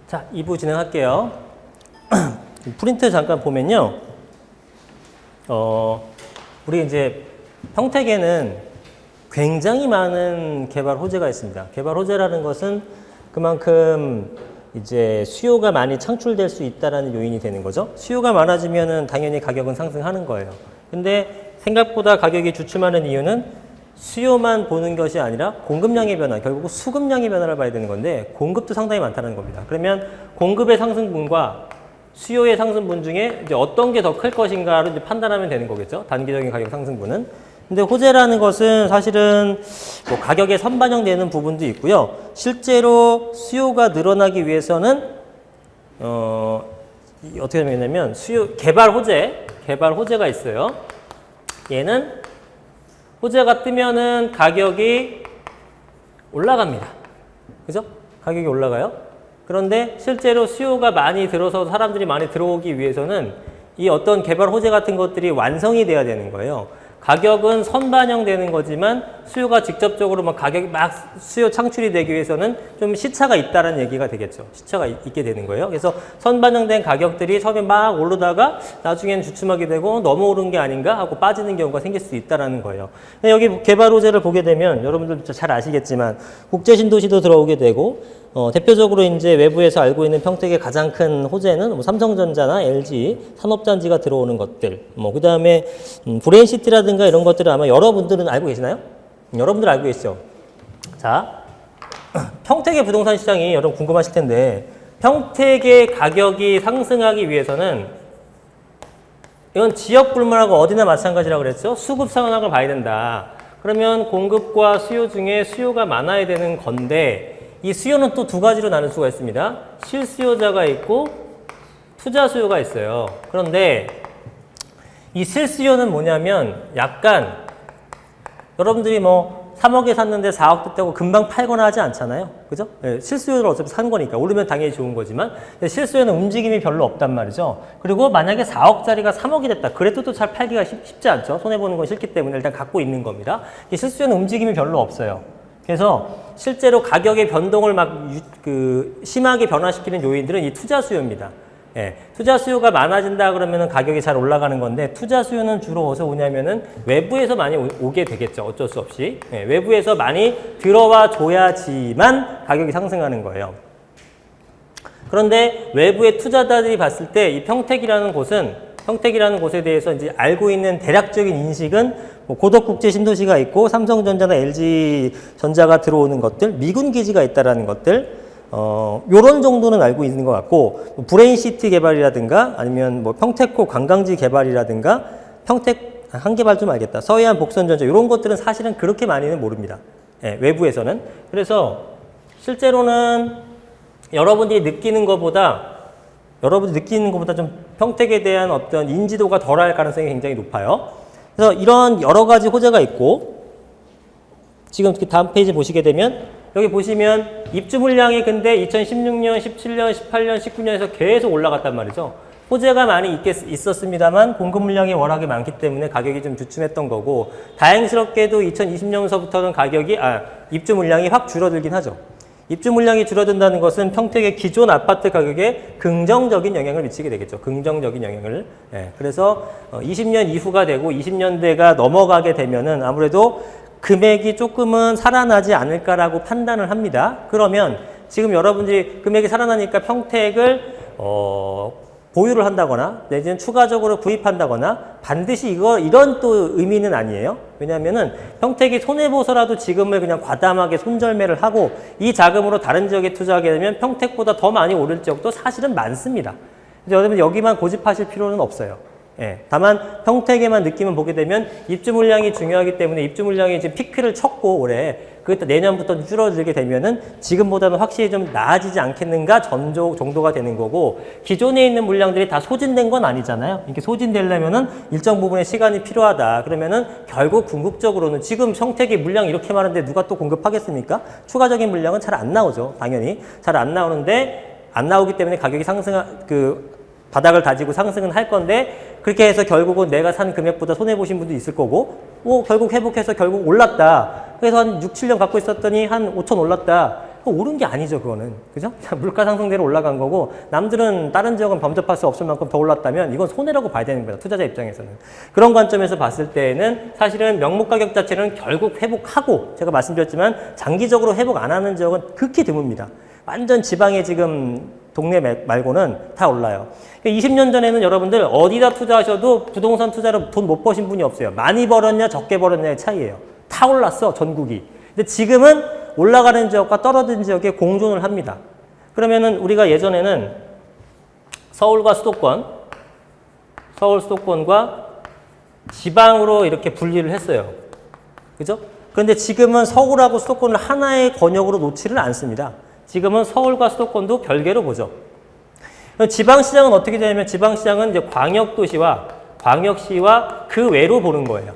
자, 2부 진행할게요. 프린트 잠깐 보면요. 우리 이제 평택에는 굉장히 많은 개발 호재가 있습니다. 개발 호재라는 것은 그만큼 이제 수요가 많이 창출될 수 있다는 요인이 되는 거죠. 수요가 많아지면은 당연히 가격은 상승하는 거예요. 근데 생각보다 가격이 주춤하는 이유는 수요만 보는 것이 아니라 공급량의 변화, 결국 수급량의 변화를 봐야 되는 건데 공급도 상당히 많다는 겁니다. 그러면 공급의 상승분과 수요의 상승분 중에 이제 어떤 게 더 클 것인가를 이제 판단하면 되는 거겠죠. 단기적인 가격 상승분은. 근데 호재라는 것은 사실은 뭐 가격에 선반영되는 부분도 있고요. 실제로 수요가 늘어나기 위해서는 어떻게 되냐면 개발 호재가 있어요. 얘는 호재가 뜨면은 가격이 올라갑니다. 그죠? 가격이 올라가요. 그런데 실제로 수요가 많이 들어서 사람들이 많이 들어오기 위해서는 이 어떤 개발 호재 같은 것들이 완성이 돼야 되는 거예요. 가격은 선반영되는 거지만 수요가 직접적으로 가격이 막 수요 창출이 되기 위해서는 좀 시차가 있다는 얘기가 되겠죠. 시차가 있게 되는 거예요. 그래서 선반영된 가격들이 처음에 막 오르다가 나중에는 주춤하게 되고 너무 오른 게 아닌가 하고 빠지는 경우가 생길 수 있다는 거예요. 여기 개발 호재를 보게 되면 여러분들 잘 아시겠지만 국제 신도시도 들어오게 되고 대표적으로 이제 외부에서 알고 있는 평택의 가장 큰 호재는 뭐 삼성전자나 LG 산업단지가 들어오는 것들, 그 다음에 브레인시티라든가 이런 것들을 아마 여러분들은 알고 계시나요? 여러분들 알고 계시죠? 자, 평택의 부동산 시장이 여러분 궁금하실 텐데 평택의 가격이 상승하기 위해서는 이건 지역 불문하고 어디나 마찬가지라고 그랬죠? 수급 상황을 봐야 된다. 그러면 공급과 수요 중에 수요가 많아야 되는 건데 이 수요는 또 두 가지로 나눌 수가 있습니다. 실수요자가 있고 투자 수요가 있어요. 그런데 이 실수요는 뭐냐면 약간 여러분들이 뭐 3억에 샀는데 4억 됐다고 금방 팔거나 하지 않잖아요. 그죠? 네, 실수요를 어차피 사는 거니까 오르면 당연히 좋은 거지만 실수요는 움직임이 별로 없단 말이죠. 그리고 만약에 4억짜리가 3억이 됐다. 그래도 또 잘 팔기가 쉽지 않죠. 손해보는 건 싫기 때문에 일단 갖고 있는 겁니다. 실수요는 움직임이 별로 없어요. 그래서 실제로 가격의 변동을 심하게 변화시키는 요인들은 이 투자 수요입니다. 예, 투자 수요가 많아진다 그러면 가격이 잘 올라가는 건데 투자 수요는 주로 어디서 오냐면은 외부에서 많이 오게 되겠죠. 어쩔 수 없이. 예, 외부에서 많이 들어와 줘야지만 가격이 상승하는 거예요. 그런데 외부의 투자자들이 봤을 때 이 평택이라는 곳에 대해서 이제 알고 있는 대략적인 인식은 고덕국제 신도시가 있고 삼성전자나 LG전자가 들어오는 것들, 미군 기지가 있다라는 것들, 요런 정도는 알고 있는 것 같고 브레인시티 개발이라든가 아니면 뭐 평택호 관광지 개발이라든가 평택 한 개발 좀 알겠다. 서해안 복선전자 이런 것들은 사실은 그렇게 많이는 모릅니다. 예, 외부에서는. 그래서 실제로는 여러분들이 느끼는 것보다 좀 평택에 대한 어떤 인지도가 덜할 가능성이 굉장히 높아요. 그래서 이런 여러 가지 호재가 있고 지금 다음 페이지 보시게 되면 여기 보시면 입주 물량이 근데 2016년, 17년, 18년, 19년에서 계속 올라갔단 말이죠. 호재가 많이 있었습니다만 공급 물량이 워낙에 많기 때문에 가격이 좀 주춤했던 거고 다행스럽게도 2020년서부터는 입주 물량이 확 줄어들긴 하죠. 입주 물량이 줄어든다는 것은 평택의 기존 아파트 가격에 긍정적인 영향을 미치게 되겠죠. 긍정적인 영향을. 예, 그래서 20년 이후가 되고 20년대가 넘어가게 되면은 아무래도 금액이 조금은 살아나지 않을까라고 판단을 합니다. 그러면 지금 여러분들이 금액이 살아나니까 평택을 보유를 한다거나 내지는 추가적으로 구입한다거나 반드시 이런 또 의미는 아니에요. 왜냐하면은 평택이 손해보서라도 지금을 그냥 과감하게 손절매를 하고 이 자금으로 다른 지역에 투자하게 되면 평택보다 더 많이 오를 지역도 사실은 많습니다. 그래서 여러분 여기만 고집하실 필요는 없어요. 예, 다만 평택에만 느낌을 보게 되면 입주 물량이 중요하기 때문에 입주 물량이 지금 피크를 쳤고 올해 그것도 내년부터 줄어들게 되면은 지금보다는 확실히 좀 나아지지 않겠는가 정도가 되는 거고 기존에 있는 물량들이 다 소진된 건 아니잖아요. 이렇게 소진되려면은 일정 부분의 시간이 필요하다. 그러면은 결국 궁극적으로는 지금 평택이 물량이 이렇게 많은데 누가 또 공급하겠습니까? 추가적인 물량은 잘 안 나오죠. 당연히 잘 안 나오는데 안 나오기 때문에 가격이 바닥을 다지고 상승은 할 건데 그렇게 해서 결국은 내가 산 금액보다 손해보신 분도 있을 거고 결국 회복해서 결국 올랐다. 그래서 한 6, 7년 갖고 있었더니 한 5천 올랐다. 그 오른 게 아니죠, 그거는. 그죠? 물가 상승대로 올라간 거고, 남들은 다른 지역은 범접할 수 없을 만큼 더 올랐다면 이건 손해라고 봐야 되는 겁니다. 투자자 입장에서는. 그런 관점에서 봤을 때는 사실은 명목 가격 자체는 결국 회복하고, 제가 말씀드렸지만 장기적으로 회복 안 하는 지역은 극히 드뭅니다. 완전 지방에 지금 동네 말고는 다 올라요. 20년 전에는 여러분들 어디다 투자하셔도 부동산 투자로 돈 못 버신 분이 없어요. 많이 벌었냐 적게 벌었냐의 차이예요. 다 올랐어, 전국이. 근데 지금은 올라가는 지역과 떨어진 지역에 공존을 합니다. 그러면은 우리가 예전에는 서울과 수도권, 서울 수도권과 지방으로 이렇게 분리를 했어요. 그죠? 그런데 지금은 서울하고 수도권을 하나의 권역으로 놓지를 않습니다. 지금은 서울과 수도권도 별개로 보죠. 지방시장은 어떻게 되냐면 지방시장은 이제 광역도시와 광역시와 그 외로 보는 거예요.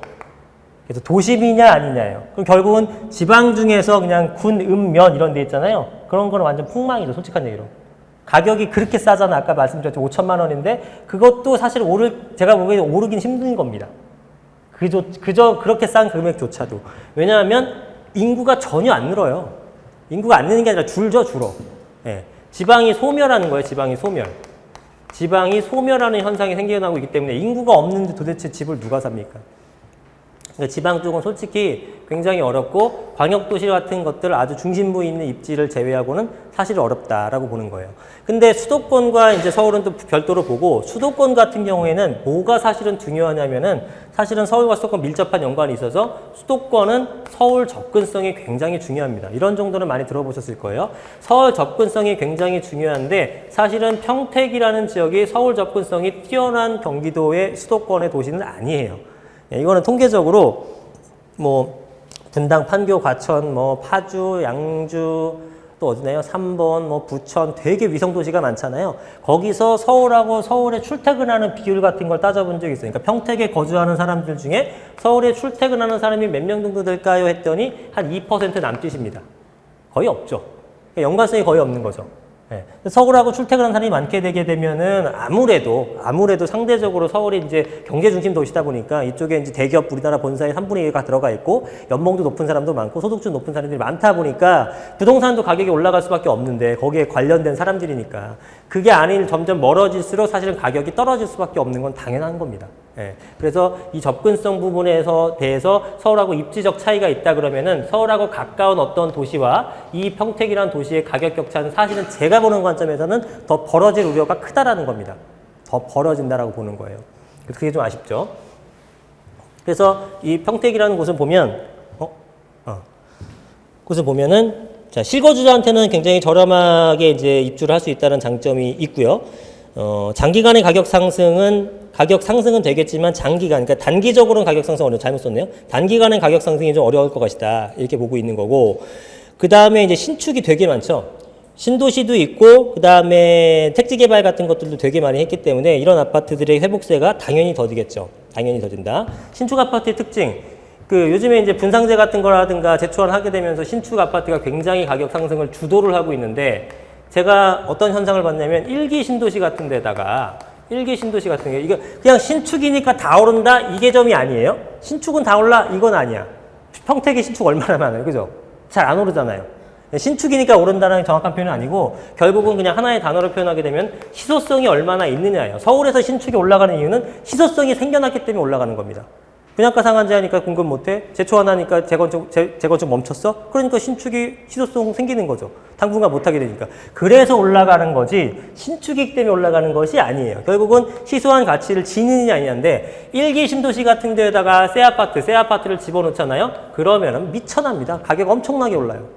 그래서 도심이냐 아니냐예요. 그럼 결국은 지방 중에서 그냥 군, 읍, 면 이런 데 있잖아요. 그런 거는 완전 폭망이죠. 솔직한 얘기로. 가격이 그렇게 싸잖아. 아까 말씀드렸죠. 5천만 원인데 그것도 사실 제가 보기에는 오르긴 힘든 겁니다. 그저 그렇게 싼 금액조차도. 왜냐하면 인구가 전혀 안 늘어요. 인구가 안 느는 게 아니라 줄죠, 줄어. 예. 지방이 소멸하는 거예요, 지방이 소멸. 지방이 소멸하는 현상이 생겨나고 있기 때문에 인구가 없는데 도대체 집을 누가 삽니까? 그러니까 지방 쪽은 솔직히 굉장히 어렵고 광역도시 같은 것들 아주 중심부에 있는 입지를 제외하고는 사실 어렵다라고 보는 거예요. 근데 수도권과 이제 서울은 또 별도로 보고 수도권 같은 경우에는 뭐가 사실은 중요하냐면은 사실은 서울과 수도권 밀접한 연관이 있어서 수도권은 서울 접근성이 굉장히 중요합니다. 이런 정도는 많이 들어보셨을 거예요. 서울 접근성이 굉장히 중요한데 사실은 평택이라는 지역이 서울 접근성이 뛰어난 경기도의 수도권의 도시는 아니에요. 이거는 통계적으로 뭐 분당, 판교, 과천, 뭐 파주, 양주 또 어디나요? 삼본, 뭐 부천 되게 위성 도시가 많잖아요. 거기서 서울하고 서울에 출퇴근하는 비율 같은 걸 따져본 적이 있어요. 그러니까 평택에 거주하는 사람들 중에 서울에 출퇴근하는 사람이 몇 명 정도 될까요? 했더니 한 2% 남짓입니다. 거의 없죠. 연관성이 거의 없는 거죠. 네. 서울하고 출퇴근하는 사람이 많게 되게 되면은 아무래도 상대적으로 서울이 이제 경제 중심 도시다 보니까 이쪽에 이제 대기업 우리나라 본사의 3분의 1가 들어가 있고 연봉도 높은 사람도 많고 소득도 높은 사람들이 많다 보니까 부동산도 가격이 올라갈 수밖에 없는데 거기에 관련된 사람들이니까 그게 아닌 점점 멀어질수록 사실은 가격이 떨어질 수밖에 없는 건 당연한 겁니다. 예. 그래서 이 접근성 부분에서 대해서 서울하고 입지적 차이가 있다 그러면은 서울하고 가까운 어떤 도시와 이 평택이라는 도시의 가격 격차는 사실은 제가 보는 관점에서는 더 벌어질 우려가 크다라는 겁니다. 더 벌어진다라고 보는 거예요. 그게 좀 아쉽죠. 그래서 이 평택이라는 곳을 보면 곳을 보면은 자, 실거주자한테는 굉장히 저렴하게 이제 입주를 할 수 있다는 장점이 있고요. 장기간의 가격 상승은 되겠지만 장기간, 그러니까 단기적으로는 가격 상승 어려워. 잘못 썼네요. 단기간의 가격 상승이 좀 어려울 것 것이다. 이렇게 보고 있는 거고. 그 다음에 이제 신축이 되게 많죠. 신도시도 있고, 그 다음에 택지 개발 같은 것들도 되게 많이 했기 때문에 이런 아파트들의 회복세가 당연히 더디겠죠. 당연히 더딘다. 신축 아파트의 특징. 요즘에 이제 분상제 같은 거라든가 재초안하게 되면서 신축 아파트가 굉장히 가격 상승을 주도를 하고 있는데 제가 어떤 현상을 봤냐면 일기 신도시 같은 게 이거 그냥 신축이니까 다 오른다 이게 점이 아니에요. 신축은 다 올라 이건 아니야. 평택의 신축 얼마나 많아요, 그죠? 잘 안 오르잖아요. 신축이니까 오른다는 정확한 표현은 아니고 결국은 그냥 하나의 단어로 표현하게 되면 희소성이 얼마나 있느냐예요. 서울에서 신축이 올라가는 이유는 희소성이 생겨났기 때문에 올라가는 겁니다. 분양가 상한제하니까 공급 못해. 재초안하니까 재건축 멈췄어. 그러니까 신축이 희소성 생기는 거죠. 당분간 못하게 되니까. 그래서 올라가는 거지 신축이기 때문에 올라가는 것이 아니에요. 결국은 희소한 가치를 지니느냐 아니냐인데 일기 신도시 같은 데에다가 새 아파트를 집어넣잖아요. 그러면은 미쳐납니다. 가격 엄청나게 올라요.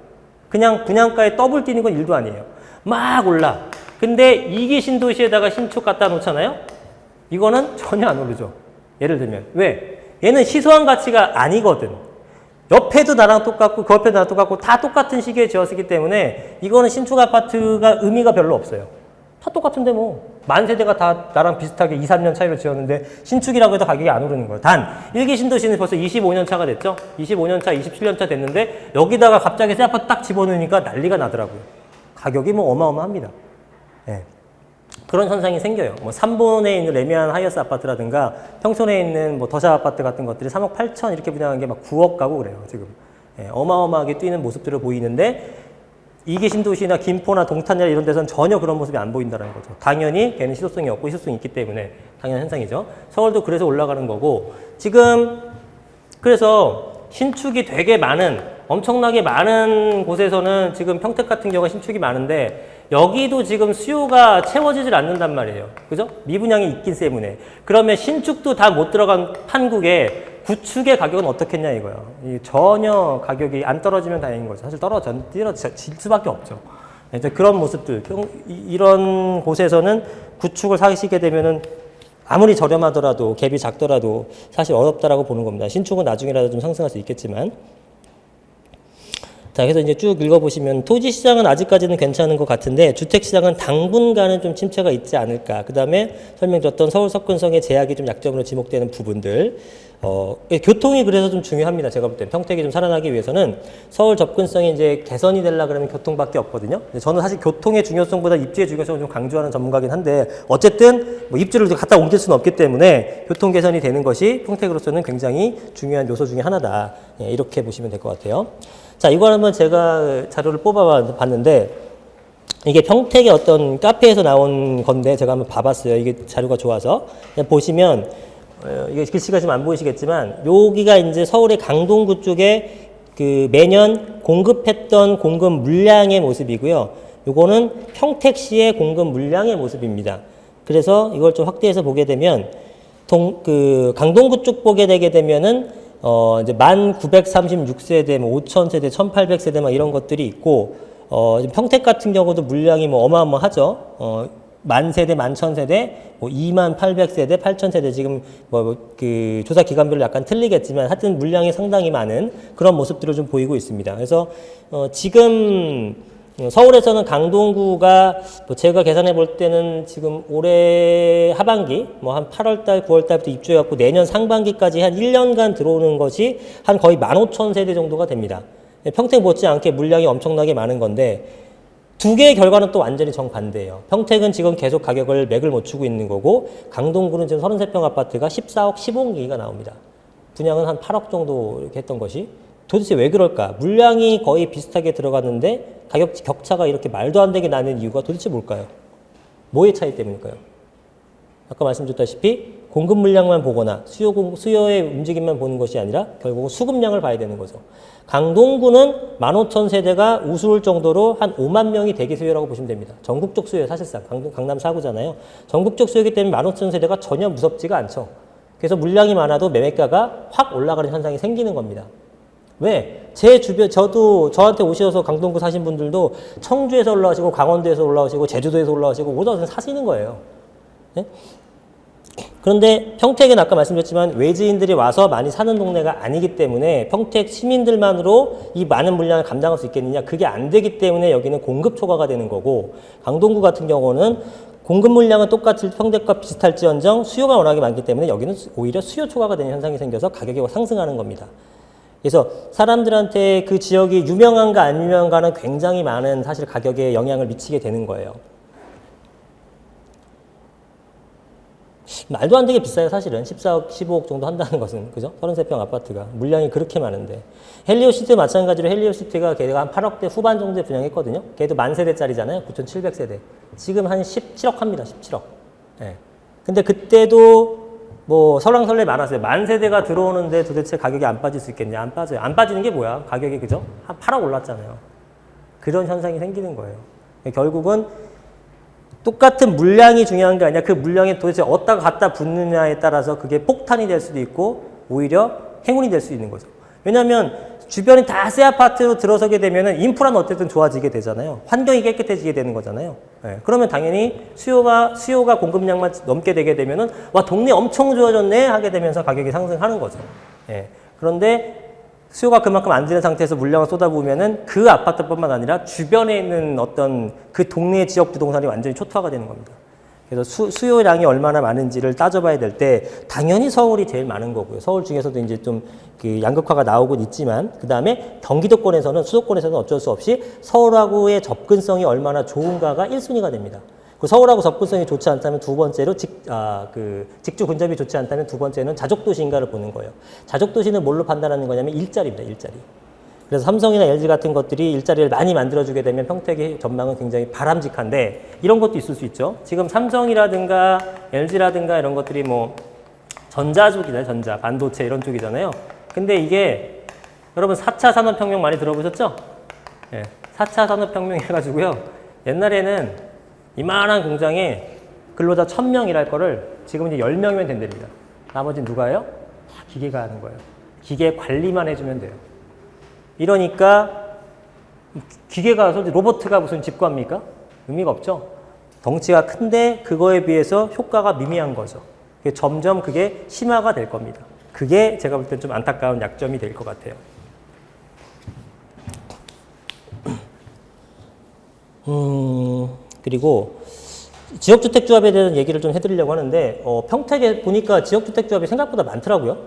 그냥 분양가에 더블 뛰는 건 일도 아니에요. 막 올라. 근데 이기 신도시에다가 신축 갖다 놓잖아요. 이거는 전혀 안 오르죠. 예를 들면 왜? 얘는 희소한 가치가 아니거든. 옆에도 나랑 똑같고 그 옆에도 나랑 똑같고 다 똑같은 시기에 지었기 때문에 이거는 신축 아파트가 의미가 별로 없어요. 다 똑같은데 뭐 만세대가 다 나랑 비슷하게 2, 3년 차이로 지었는데 신축이라고 해도 가격이 안 오르는 거예요. 단 일기 신도시는 벌써 25년 차가 됐죠. 25년 차, 27년 차 됐는데 여기다가 갑자기 새 아파트 딱 집어넣으니까 난리가 나더라고요. 가격이 뭐 어마어마합니다. 네. 그런 현상이 생겨요. 뭐 3본에 있는 레미안 하이어스 아파트라든가 평촌에 있는 뭐 더샵 아파트 같은 것들이 3억 8천 이렇게 분양한 게 막 9억 가고 그래요, 지금. 예, 어마어마하게 뛰는 모습들을 보이는데 이기 신도시나 김포나 동탄이나 이런 데서는 전혀 그런 모습이 안 보인다는 거죠. 당연히 걔는 시도성이 없고 희소성이 있기 때문에 당연한 현상이죠. 서울도 그래서 올라가는 거고 지금 그래서 신축이 되게 많은 엄청나게 많은 곳에서는 지금 평택 같은 경우가 신축이 많은데 여기도 지금 수요가 채워지질 않는단 말이에요. 그죠? 미분양이 있기 때문에. 그러면 신축도 다 못 들어간 판국에 구축의 가격은 어떻겠냐 이거예요. 전혀 가격이 안 떨어지면 다행인 거죠. 사실 떨어질 수밖에 없죠. 이제 그런 모습들, 이런 곳에서는 구축을 사시게 되면은 아무리 저렴하더라도 갭이 작더라도 사실 어렵다라고 보는 겁니다. 신축은 나중에라도 좀 상승할 수 있겠지만. 자, 그래서 이제 쭉 읽어보시면 토지 시장은 아직까지는 괜찮은 것 같은데 주택 시장은 당분간은 좀 침체가 있지 않을까. 그 다음에 설명드렸던 서울 접근성의 제약이 좀 약점으로 지목되는 부분들. 교통이 그래서 좀 중요합니다. 제가 볼 때 평택이 좀 살아나기 위해서는 서울 접근성이 이제 개선이 되려 그러면 교통밖에 없거든요. 저는 사실 교통의 중요성보다 입지의 중요성을 좀 강조하는 전문가긴 한데 어쨌든 뭐 입지를 갖다 옮길 수는 없기 때문에 교통 개선이 되는 것이 평택으로서는 굉장히 중요한 요소 중에 하나다. 예, 이렇게 보시면 될 것 같아요. 자, 이거 한번 제가 자료를 뽑아봤는데 이게 평택의 어떤 카페에서 나온 건데 제가 한번 봐봤어요. 이게 자료가 좋아서. 보시면 이게 글씨가 좀 안 보이시겠지만 여기가 이제 서울의 강동구 쪽에 그 매년 공급했던 공급 물량의 모습이고요. 요거는 평택시의 공급 물량의 모습입니다. 그래서 이걸 좀 확대해서 보게 되면 강동구 쪽 보게 되게 되면은 이제 1936세대, 뭐 5000세대, 1800세대 막 이런 것들이 있고 평택 같은 경우도 물량이 뭐 어마어마하죠. 10,000세대, 11,000세대, 뭐 2800세대, 8000세대 지금 그 조사 기관별로 약간 틀리겠지만 하여튼 물량이 상당히 많은 그런 모습들을 좀 보이고 있습니다. 그래서 지금 서울에서는 강동구가 뭐 제가 계산해 볼 때는 지금 올해 하반기 뭐 한 8월달, 9월달부터 입주해 갖고 내년 상반기까지 한 1년간 들어오는 것이 한 거의 15,000세대 정도가 됩니다. 평택 못지않게 물량이 엄청나게 많은 건데 두 개의 결과는 또 완전히 정반대예요. 평택은 지금 계속 가격을 맥을 못 추고 있는 거고 강동구는 지금 33평 아파트가 14억, 15억 얘기가 나옵니다. 분양은 한 8억 정도 이렇게 했던 것이 도대체 왜 그럴까? 물량이 거의 비슷하게 들어갔는데 가격 격차가 이렇게 말도 안 되게 나는 이유가 도대체 뭘까요? 뭐의 차이 때문일까요? 아까 말씀드렸다시피 공급 물량만 보거나 수요의 움직임만 보는 것이 아니라 결국은 수급량을 봐야 되는 거죠. 강동구는 15,000세대가 우스울 정도로 한 5만 명이 대기 수요라고 보시면 됩니다. 전국적 수요 사실상 강남 4구잖아요. 전국적 수요이기 때문에 15,000세대가 전혀 무섭지가 않죠. 그래서 물량이 많아도 매매가가 확 올라가는 현상이 생기는 겁니다. 왜? 제 주변, 저한테 오셔서 강동구 사신 분들도 청주에서 올라오시고, 강원도에서 올라오시고, 제주도에서 올라오시고, 오셔서 사시는 거예요. 네? 그런데 평택은 아까 말씀드렸지만 외지인들이 와서 많이 사는 동네가 아니기 때문에 평택 시민들만으로 이 많은 물량을 감당할 수 있겠느냐? 그게 안 되기 때문에 여기는 공급 초과가 되는 거고, 강동구 같은 경우는 공급 물량은 똑같이 평택과 비슷할지언정 수요가 워낙에 많기 때문에 여기는 오히려 수요 초과가 되는 현상이 생겨서 가격이 상승하는 겁니다. 그래서 사람들한테 그 지역이 유명한가 안 유명한가는 굉장히 많은 사실 가격에 영향을 미치게 되는 거예요. 말도 안 되게 비싸요, 사실은. 14억, 15억 정도 한다는 것은. 그죠? 33평 아파트가. 물량이 그렇게 많은데. 헬리오시티 마찬가지로 헬리오시티가 걔가 한 8억대 후반 정도에 분양했거든요. 걔도 10,000세대짜리잖아요. 9,700세대. 지금 한 17억 합니다, 17억. 네. 근데 그때도 뭐 설왕설래 많았어요. 10,000세대가 들어오는데 도대체 가격이 안 빠질 수 있겠냐? 안 빠져요. 안 빠지는 게 뭐야? 가격이 그죠? 한 8억 올랐잖아요. 그런 현상이 생기는 거예요. 결국은 똑같은 물량이 중요한 게 아니라 그 물량이 도대체 어디다가 갖다 붙느냐에 따라서 그게 폭탄이 될 수도 있고 오히려 행운이 될 수 있는 거죠. 왜냐하면 주변이 다 새 아파트로 들어서게 되면은 인프라는 어쨌든 좋아지게 되잖아요. 환경이 깨끗해지게 되는 거잖아요. 네. 그러면 당연히 수요가 공급량만 넘게 되게 되면은 와 동네 엄청 좋아졌네 하게 되면서 가격이 상승하는 거죠. 네. 그런데 수요가 그만큼 안 되는 상태에서 물량을 쏟아부으면은 그 아파트뿐만 아니라 주변에 있는 어떤 그 동네 지역 부동산이 완전히 초토화가 되는 겁니다. 그래서 수요량이 얼마나 많은지를 따져봐야 될 때 당연히 서울이 제일 많은 거고요. 서울 중에서도 이제 좀 그 양극화가 나오곤 있지만 그 다음에 경기도권에서는 수도권에서는 어쩔 수 없이 서울하고의 접근성이 얼마나 좋은가가 1순위가 됩니다. 그 서울하고 접근성이 좋지 않다면 두 번째로 직주 근접이 좋지 않다면 두 번째는 자족도시인가를 보는 거예요. 자족도시는 뭘로 판단하는 거냐면 일자리입니다. 일자리. 그래서 삼성이나 LG 같은 것들이 일자리를 많이 만들어주게 되면 평택의 전망은 굉장히 바람직한데 이런 것도 있을 수 있죠. 지금 삼성이라든가 LG라든가 이런 것들이 뭐 전자 쪽이잖아요. 전자, 반도체 이런 쪽이잖아요. 근데 이게 여러분 4차 산업혁명 많이 들어보셨죠? 네, 4차 산업혁명 해가지고요. 옛날에는 이만한 공장에 근로자 1000명 일할 거를 지금 이제 10명이면 된답니다. 나머지는 누가 해요? 다 기계가 하는 거예요. 기계 관리만 해주면 돼요. 이러니까 기계가 솔직히 로봇가 무슨 집구합니까? 의미가 없죠. 덩치가 큰데 그거에 비해서 효과가 미미한 거죠. 점점 그게 심화가 될 겁니다. 그게 제가 볼 땐 좀 안타까운 약점이 될 것 같아요. 그리고 지역주택조합에 대한 얘기를 좀 해드리려고 하는데 평택에 보니까 지역주택조합이 생각보다 많더라고요.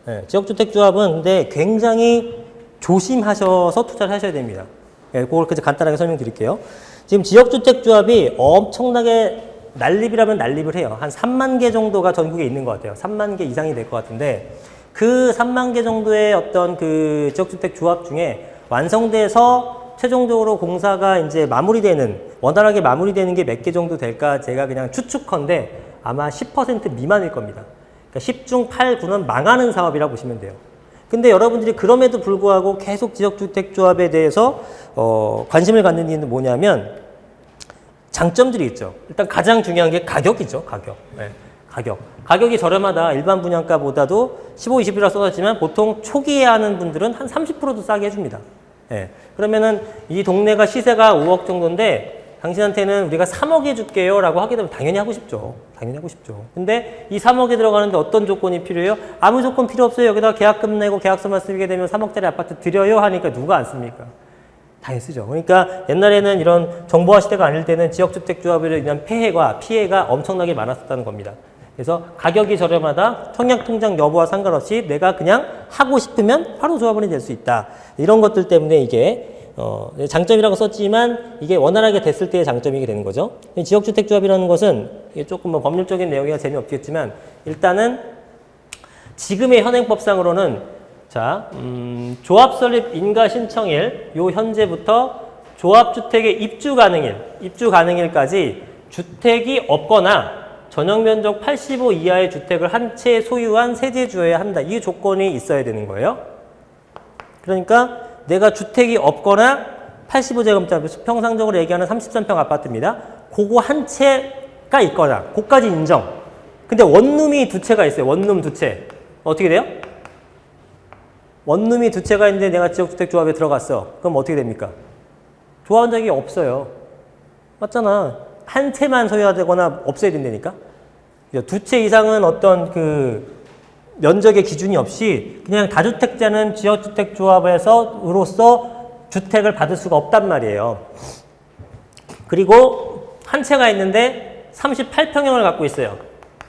네, 지역주택조합은 근데 굉장히 조심하셔서 투자를 하셔야 됩니다. 네, 그걸 그냥 간단하게 설명드릴게요. 지금 지역주택조합이 엄청나게 난립이라면 난립을 해요. 한 3만 개 정도가 전국에 있는 것 같아요. 3만 개 이상이 될 것 같은데 그 3만 개 정도의 어떤 그 지역주택조합 중에 완성돼서 최종적으로 공사가 이제 마무리되는, 원활하게 마무리되는 게 몇 개 정도 될까 제가 그냥 추측컨대 아마 10% 미만일 겁니다. 그러니까 10중 8, 9는 망하는 사업이라고 보시면 돼요. 근데 여러분들이 그럼에도 불구하고 계속 지역주택조합에 대해서 관심을 갖는 이유는 뭐냐면 장점들이 있죠. 일단 가장 중요한 게 가격이죠. 가격. 네, 가격. 가격이 저렴하다. 일반 분양가보다도 15, 20이라 써놨지만 보통 초기에 하는 분들은 한 30%도 싸게 해줍니다. 네, 그러면은 이 동네가 시세가 5억 정도인데 당신한테는 우리가 3억 해줄게요 라고 하게 되면 당연히 하고 싶죠. 당연히 하고 싶죠. 근데 이 3억에 들어가는데 어떤 조건이 필요해요? 아무 조건 필요 없어요. 여기다가 계약금 내고 계약서만 쓰게 되면 3억짜리 아파트 드려요 하니까 누가 안 씁니까? 당연히 쓰죠. 그러니까 옛날에는 이런 정보화 시대가 아닐 때는 지역주택조합으로 인한 폐해가 피해가 엄청나게 많았었다는 겁니다. 그래서 가격이 저렴하다, 청약통장 여부와 상관없이 내가 그냥 하고 싶으면 바로 조합원이 될 수 있다. 이런 것들 때문에 이게 장점이라고 썼지만 이게 원활하게 됐을 때의 장점이게 되는 거죠. 지역주택조합이라는 것은 이게 조금 뭐 법률적인 내용이야 재미없겠지만 일단은 지금의 현행법상으로는 자, 조합 설립 인가 신청일 요 현재부터 조합주택의 입주 가능일까지 주택이 없거나 전용 면적 85 이하의 주택을 한 채 소유한 세대주여야 한다. 이 조건이 있어야 되는 거예요. 그러니까 내가 주택이 없거나 85제곱미터, 평상적으로 얘기하는 33평 아파트입니다. 그거 한 채가 있거나, 그거까지 인정. 근데 원룸이 두 채가 있어요. 원룸 두 채. 어떻게 돼요? 원룸이 두 채가 있는데 내가 지역주택조합에 들어갔어. 그럼 어떻게 됩니까? 조합원 적이 없어요. 맞잖아. 한 채만 소유하거나 없애야 된다니까? 두 채 이상은 어떤 그 면적의 기준이 없이 그냥 다주택자는 지역주택조합에서로서 주택을 받을 수가 없단 말이에요. 그리고 한 채가 있는데 38평형을 갖고 있어요.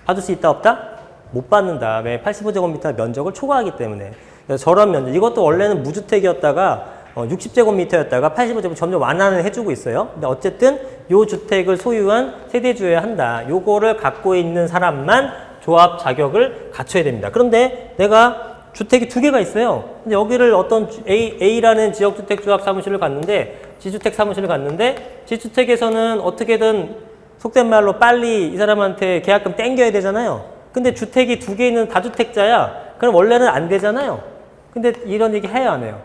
받을 수 있다 없다? 못 받는다. 왜? 85제곱미터 면적을 초과하기 때문에. 그래서 저런 면적, 이것도 원래는 무주택이었다가 60제곱미터였다가 85제곱 점점 완화를 해주고 있어요. 근데 어쨌든 요 주택을 소유한 세대주여야 한다. 요거를 갖고 있는 사람만 조합 자격을 갖춰야 됩니다. 그런데 내가 주택이 두 개가 있어요. 근데 여기를 어떤 A라는 지역주택조합 사무실을 갔는데 G주택 사무실을 갔는데 G주택에서는 어떻게든 속된 말로 빨리 이 사람한테 계약금 땡겨야 되잖아요. 근데 주택이 두 개 있는 다주택자야. 그럼 원래는 안 되잖아요. 근데 이런 얘기 해요, 안 해요?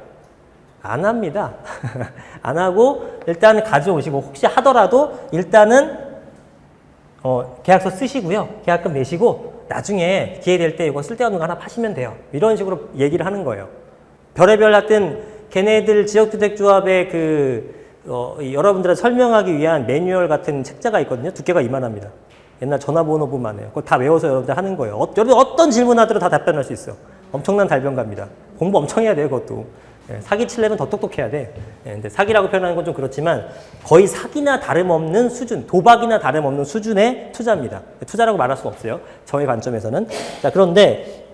안 합니다. 안 하고 일단 가져오시고 혹시 하더라도 일단은 계약서 쓰시고요. 계약금 내시고 나중에 기회 될 때 이거 쓸데없는 거 하나 파시면 돼요. 이런 식으로 얘기를 하는 거예요. 별의별 하여튼 걔네들 지역주택조합의 여러분들한테 설명하기 위한 매뉴얼 같은 책자가 있거든요. 두께가 이만합니다. 옛날 전화번호부만 해요. 그거 다 외워서 여러분들 하는 거예요. 여러분 어떤 질문 하더라도 다 답변할 수 있어요. 엄청난 달변가입니다. 공부 엄청 해야 돼요, 그것도. 사기 치려면 더 똑똑해야 돼. 근데 사기라고 표현하는 건 좀 그렇지만 거의 사기나 다름없는 수준, 도박이나 다름없는 수준의 투자입니다. 투자라고 말할 수 없어요. 저의 관점에서는. 자, 그런데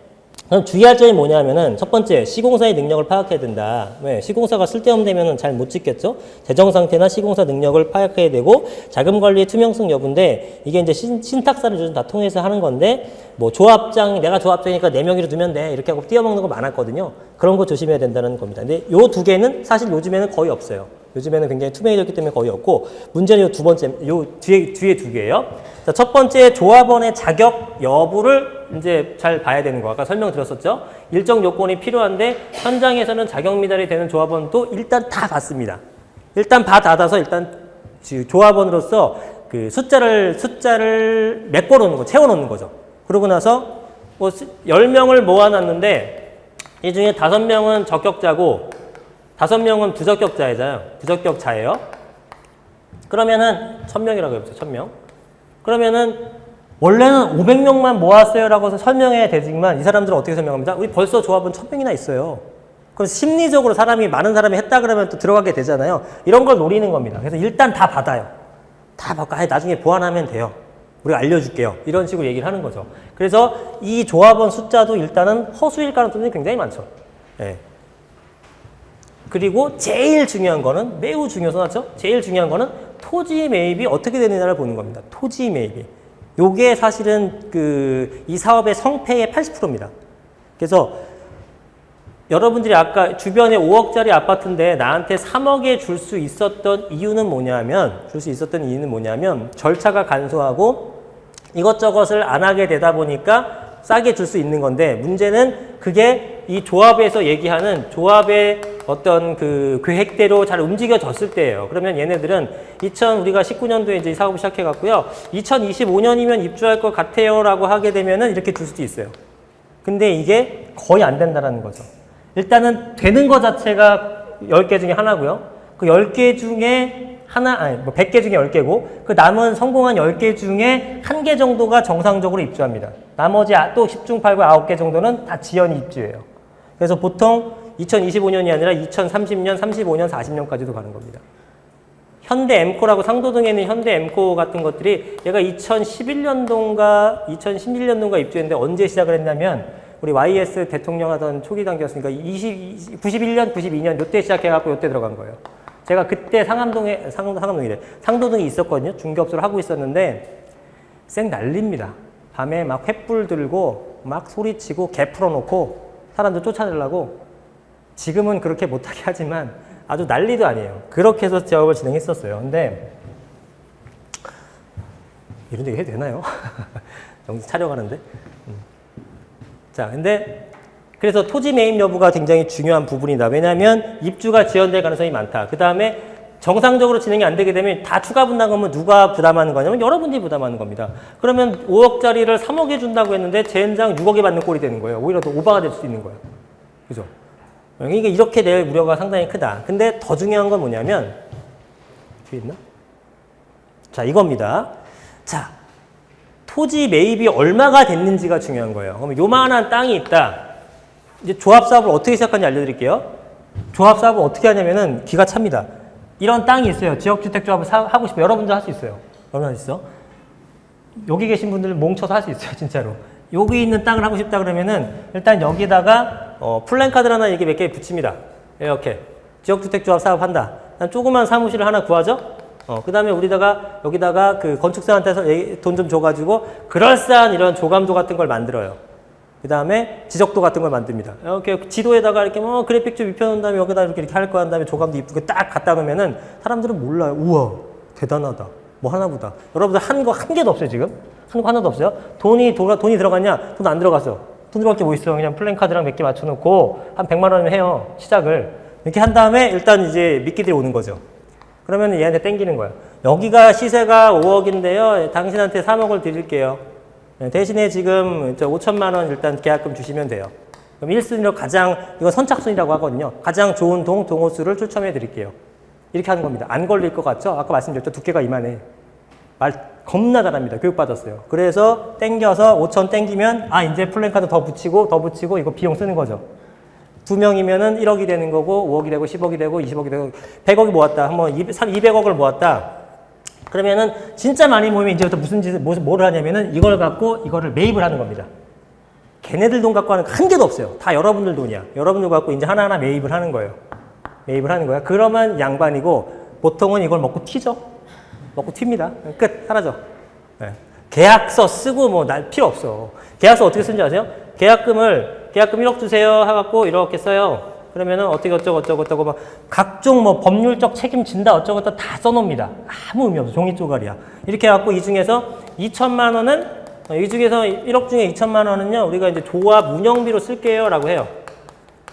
그럼 주의할 점이 뭐냐면은 첫 번째 시공사의 능력을 파악해야 된다. 왜? 시공사가 쓸데없는 데면은 잘 못 짓겠죠. 재정 상태나 시공사 능력을 파악해야 되고 자금 관리의 투명성 여부인데 이게 이제 신탁사를 요즘 다 통해서 하는 건데 뭐 조합장 내가 조합장이니까 내 명의로 두면 돼 이렇게 하고 띄어먹는 거 많았거든요. 그런 거 조심해야 된다는 겁니다. 근데 요 두 개는 사실 요즘에는 거의 없어요. 요즘에는 굉장히 투명해졌기 때문에 거의 없고 문제는 요 두 번째 요 뒤에 두 개예요. 자, 첫 번째 조합원의 자격 여부를 이제 잘 봐야 되는 거. 아까 설명드렸었죠. 일정 요건이 필요한데 현장에서는 자격 미달이 되는 조합원도 일단 다 받습니다. 일단 닫아서 일단 조합원으로서 그 숫자를 메꿔놓는 거, 채워놓는 거죠. 그러고 나서 뭐 10명을 모아놨는데 이 중에 5명은 적격자고 5명은 부적격자예요. 그러면은 1000명이라고 해보죠. 1000명. 그러면은 원래는 500명만 모았어요라고 해서 설명해야 되지만 이 사람들은 어떻게 설명합니다? 우리 벌써 조합은 1000명이나 있어요. 그럼 심리적으로 많은 사람이 했다 그러면 또 들어가게 되잖아요. 이런 걸 노리는 겁니다. 그래서 일단 다 받아요. 다 받고 나중에 보완하면 돼요. 우리가 알려줄게요. 이런 식으로 얘기를 하는 거죠. 그래서 이 조합원 숫자도 일단은 허수일 가능성이 굉장히 많죠. 네. 그리고 제일 중요한 거는 매우 중요하죠. 제일 중요한 거는 토지 매입이 어떻게 되느냐를 보는 겁니다. 토지 매입이. 요게 사실은 이 사업의 성패의 80%입니다. 그래서 여러분들이 아까 주변에 5억짜리 아파트인데 나한테 3억에 줄 수 있었던 이유는 뭐냐면 절차가 간소하고 이것저것을 안 하게 되다 보니까 싸게 줄 수 있는 건데 문제는 그게 이 조합에서 얘기하는 조합의 어떤 그 계획대로 잘 움직여졌을 때예요. 그러면 얘네들은 우리가 19년도에 이제 이 사업을 시작해갖고요. 2025년이면 입주할 것 같아요라고 하게 되면은 이렇게 줄 수도 있어요. 근데 이게 거의 안 된다라는 거죠. 일단은 되는 것 자체가 10개 중에 하나고요. 그 10개 중에 100개 중에 10개고 그 남은 성공한 10개 중에 1개 정도가 정상적으로 입주합니다. 나머지 또 10중 8구 9개 정도는 다 지연이 입주예요. 그래서 보통 2025년이 아니라 2030년, 35년, 40년까지도 가는 겁니다. 현대 엠코라고 상도동에 있는 현대 엠코 같은 것들이 얘가 2011년도인가 2016년도인가 입주했는데 언제 시작을 했냐면 우리 YS 대통령 하던 초기 단계였으니까 91년, 92년 요때 시작해갖고 요때 들어간 거예요. 제가 그때 상도동에 있었거든요. 중개업소를 하고 있었는데 쌩 난립니다. 밤에 막 횃불 들고 막 소리치고 개 풀어놓고 사람들 쫓아내려고 지금은 그렇게 못하게 하지만 아주 난리도 아니에요. 그렇게 해서 작업을 진행했었어요. 근데 이런 얘기 해도 되나요? 영상 촬영하는데. 자, 근데 그래서 토지 매입 여부가 굉장히 중요한 부분이다. 왜냐하면 입주가 지연될 가능성이 많다. 그 다음에 정상적으로 진행이 안 되게 되면 다 추가 분담금은 누가 부담하는 거냐면 여러분들이 부담하는 겁니다. 그러면 5억짜리를 3억에 준다고 했는데 젠장 6억에 받는 꼴이 되는 거예요. 오히려 더 오바가 될 수도 있는 거예요. 그죠? 그러니까 이렇게 될 우려가 상당히 크다. 근데 더 중요한 건 뭐냐면 뒤에 있나? 자, 이겁니다. 자, 토지 매입이 얼마가 됐는지가 중요한 거예요. 그러면 요만한 땅이 있다. 이제 조합사업을 어떻게 시작하는지 알려드릴게요. 조합사업을 어떻게 하냐면은 기가 찹니다. 이런 땅이 있어요. 지역주택조합을 하고 싶어요. 여러분들 할 수 있어요. 여러분 할 수 있어? 여기 계신 분들 몽쳐서 할 수 있어요. 진짜로. 여기 있는 땅을 하고 싶다 그러면은 일단 여기다가 플랜카드를 하나 이렇게 몇 개 붙입니다. 이렇게 지역주택조합 사업한다. 조그만 사무실을 하나 구하죠. 그 다음에 여기다가 그 건축사한테서 돈 좀 줘가지고 그럴싸한 이런 조감도 같은 걸 만들어요. 그 다음에 지적도 같은 걸 만듭니다. 이렇게 지도에다가 이렇게 그래픽 좀 입혀놓은 다음에 여기다 이렇게 할 거야 한 다음에 조감도 이쁘게 딱 갖다 놓으면은 사람들은 몰라요. 우와, 대단하다. 뭐 하나보다. 여러분들 한 거 한 개도 없어요, 지금? 한 거 하나도 없어요? 돈이 들어갔냐? 돈 안 들어갔어. 돈 들어갈 게 뭐 있어. 그냥 플랜카드랑 몇 개 맞춰놓고 한 100만 원이면 해요. 시작을. 이렇게 한 다음에 일단 이제 미끼들이 오는 거죠. 그러면 얘한테 땡기는 거야. 여기가 시세가 5억인데요. 당신한테 3억을 드릴게요. 대신에 지금 5천만 원 일단 계약금 주시면 돼요. 그럼 1순위로 이거 선착순이라고 하거든요. 가장 좋은 동호수를 추첨해 드릴게요. 이렇게 하는 겁니다. 안 걸릴 것 같죠? 아까 말씀드렸죠. 두께가 이만해. 말 겁나 잘합니다. 교육받았어요. 그래서 땡겨서 5천 땡기면 이제 플랜카드 더 붙이고 이거 비용 쓰는 거죠. 2명이면은 1억이 되는 거고 5억이 되고 10억이 되고 20억이 되고 100억이 모았다. 한번 200억을 모았다. 그러면은 진짜 많이 모이면 이제부터 뭐를 하냐면은 이걸 갖고 이거를 매입을 하는 겁니다. 걔네들 돈 갖고 하는 거 한 개도 없어요. 다 여러분들 돈이야. 여러분들 갖고 이제 하나하나 매입을 하는 거예요. 매입을 하는 거야. 그러면 양반이고 보통은 이걸 먹고 튀죠. 먹고 튑니다. 끝. 사라져. 네. 계약서 쓰고 뭐 날 필요 없어. 계약서 어떻게 쓰는지 아세요? 계약금 1억 주세요 해갖고 이렇게 써요. 그러면은 어떻게 어쩌고 막 각종 뭐 법률적 책임진다 어쩌고 다 써놓습니다. 아무 의미 없어. 종이 쪼가리야. 이렇게 해갖고 이 중에서 2천만 원은 이 중에서 1억 중에 2천만 원은요 우리가 이제 조합 운영비로 쓸게요 라고 해요.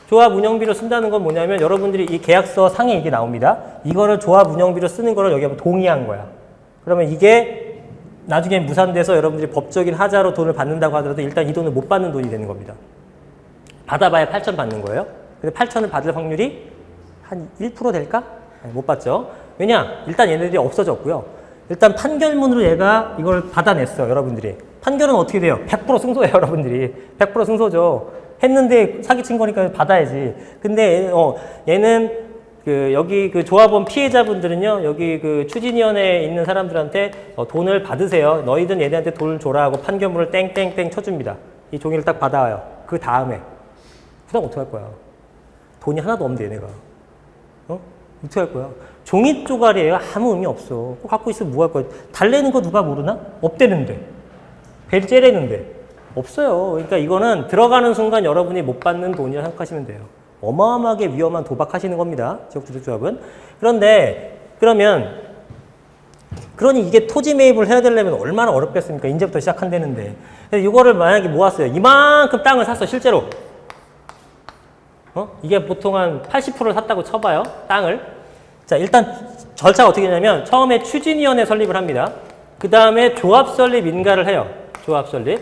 조합 운영비로 쓴다는 건 뭐냐면 여러분들이 이 계약서 상에 이게 나옵니다. 이거를 조합 운영비로 쓰는 거를 여기 한번 동의한 거야. 그러면 이게 나중에 무산돼서 여러분들이 법적인 하자로 돈을 받는다고 하더라도 일단 이 돈을 못 받는 돈이 되는 겁니다. 받아봐야 8천 받는 거예요. 근데 8천을 받을 확률이 한 1% 될까? 못 받죠. 왜냐? 일단 얘네들이 없어졌고요. 일단 판결문으로 얘가 이걸 받아냈어, 여러분들이. 판결은 어떻게 돼요? 100% 승소예요, 여러분들이. 100% 승소죠. 했는데 사기친 거니까 받아야지. 근데 얘는 여기 조합원 피해자분들은요, 여기 추진위원회에 있는 사람들한테 돈을 받으세요. 너희들 얘네한테 돈을 줘라 하고 판결문을 땡땡땡 쳐줍니다. 이 종이를 딱 받아와요. 그 다음에. 그다음 어떡할 거야? 돈이 하나도 없는데 얘네가. 어떻게 할 거야? 종이 쪼가리예요. 아무 의미 없어. 갖고 있으면 뭐 할 거야? 달래는 거 누가 모르나? 없대는데. 벨 째래는데. 없어요. 그러니까 이거는 들어가는 순간 여러분이 못 받는 돈이라 생각하시면 돼요. 어마어마하게 위험한 도박하시는 겁니다. 지역주택조합은. 그러니 이게 토지 매입을 해야 되려면 얼마나 어렵겠습니까? 이제부터 시작한다는데. 이거를 만약에 모았어요. 이만큼 땅을 샀어, 실제로. 이게 보통 한 80%를 샀다고 쳐봐요. 땅을. 자, 일단 절차가 어떻게 되냐면 처음에 추진위원회 설립을 합니다. 그 다음에 조합 설립 인가를 해요. 조합 설립.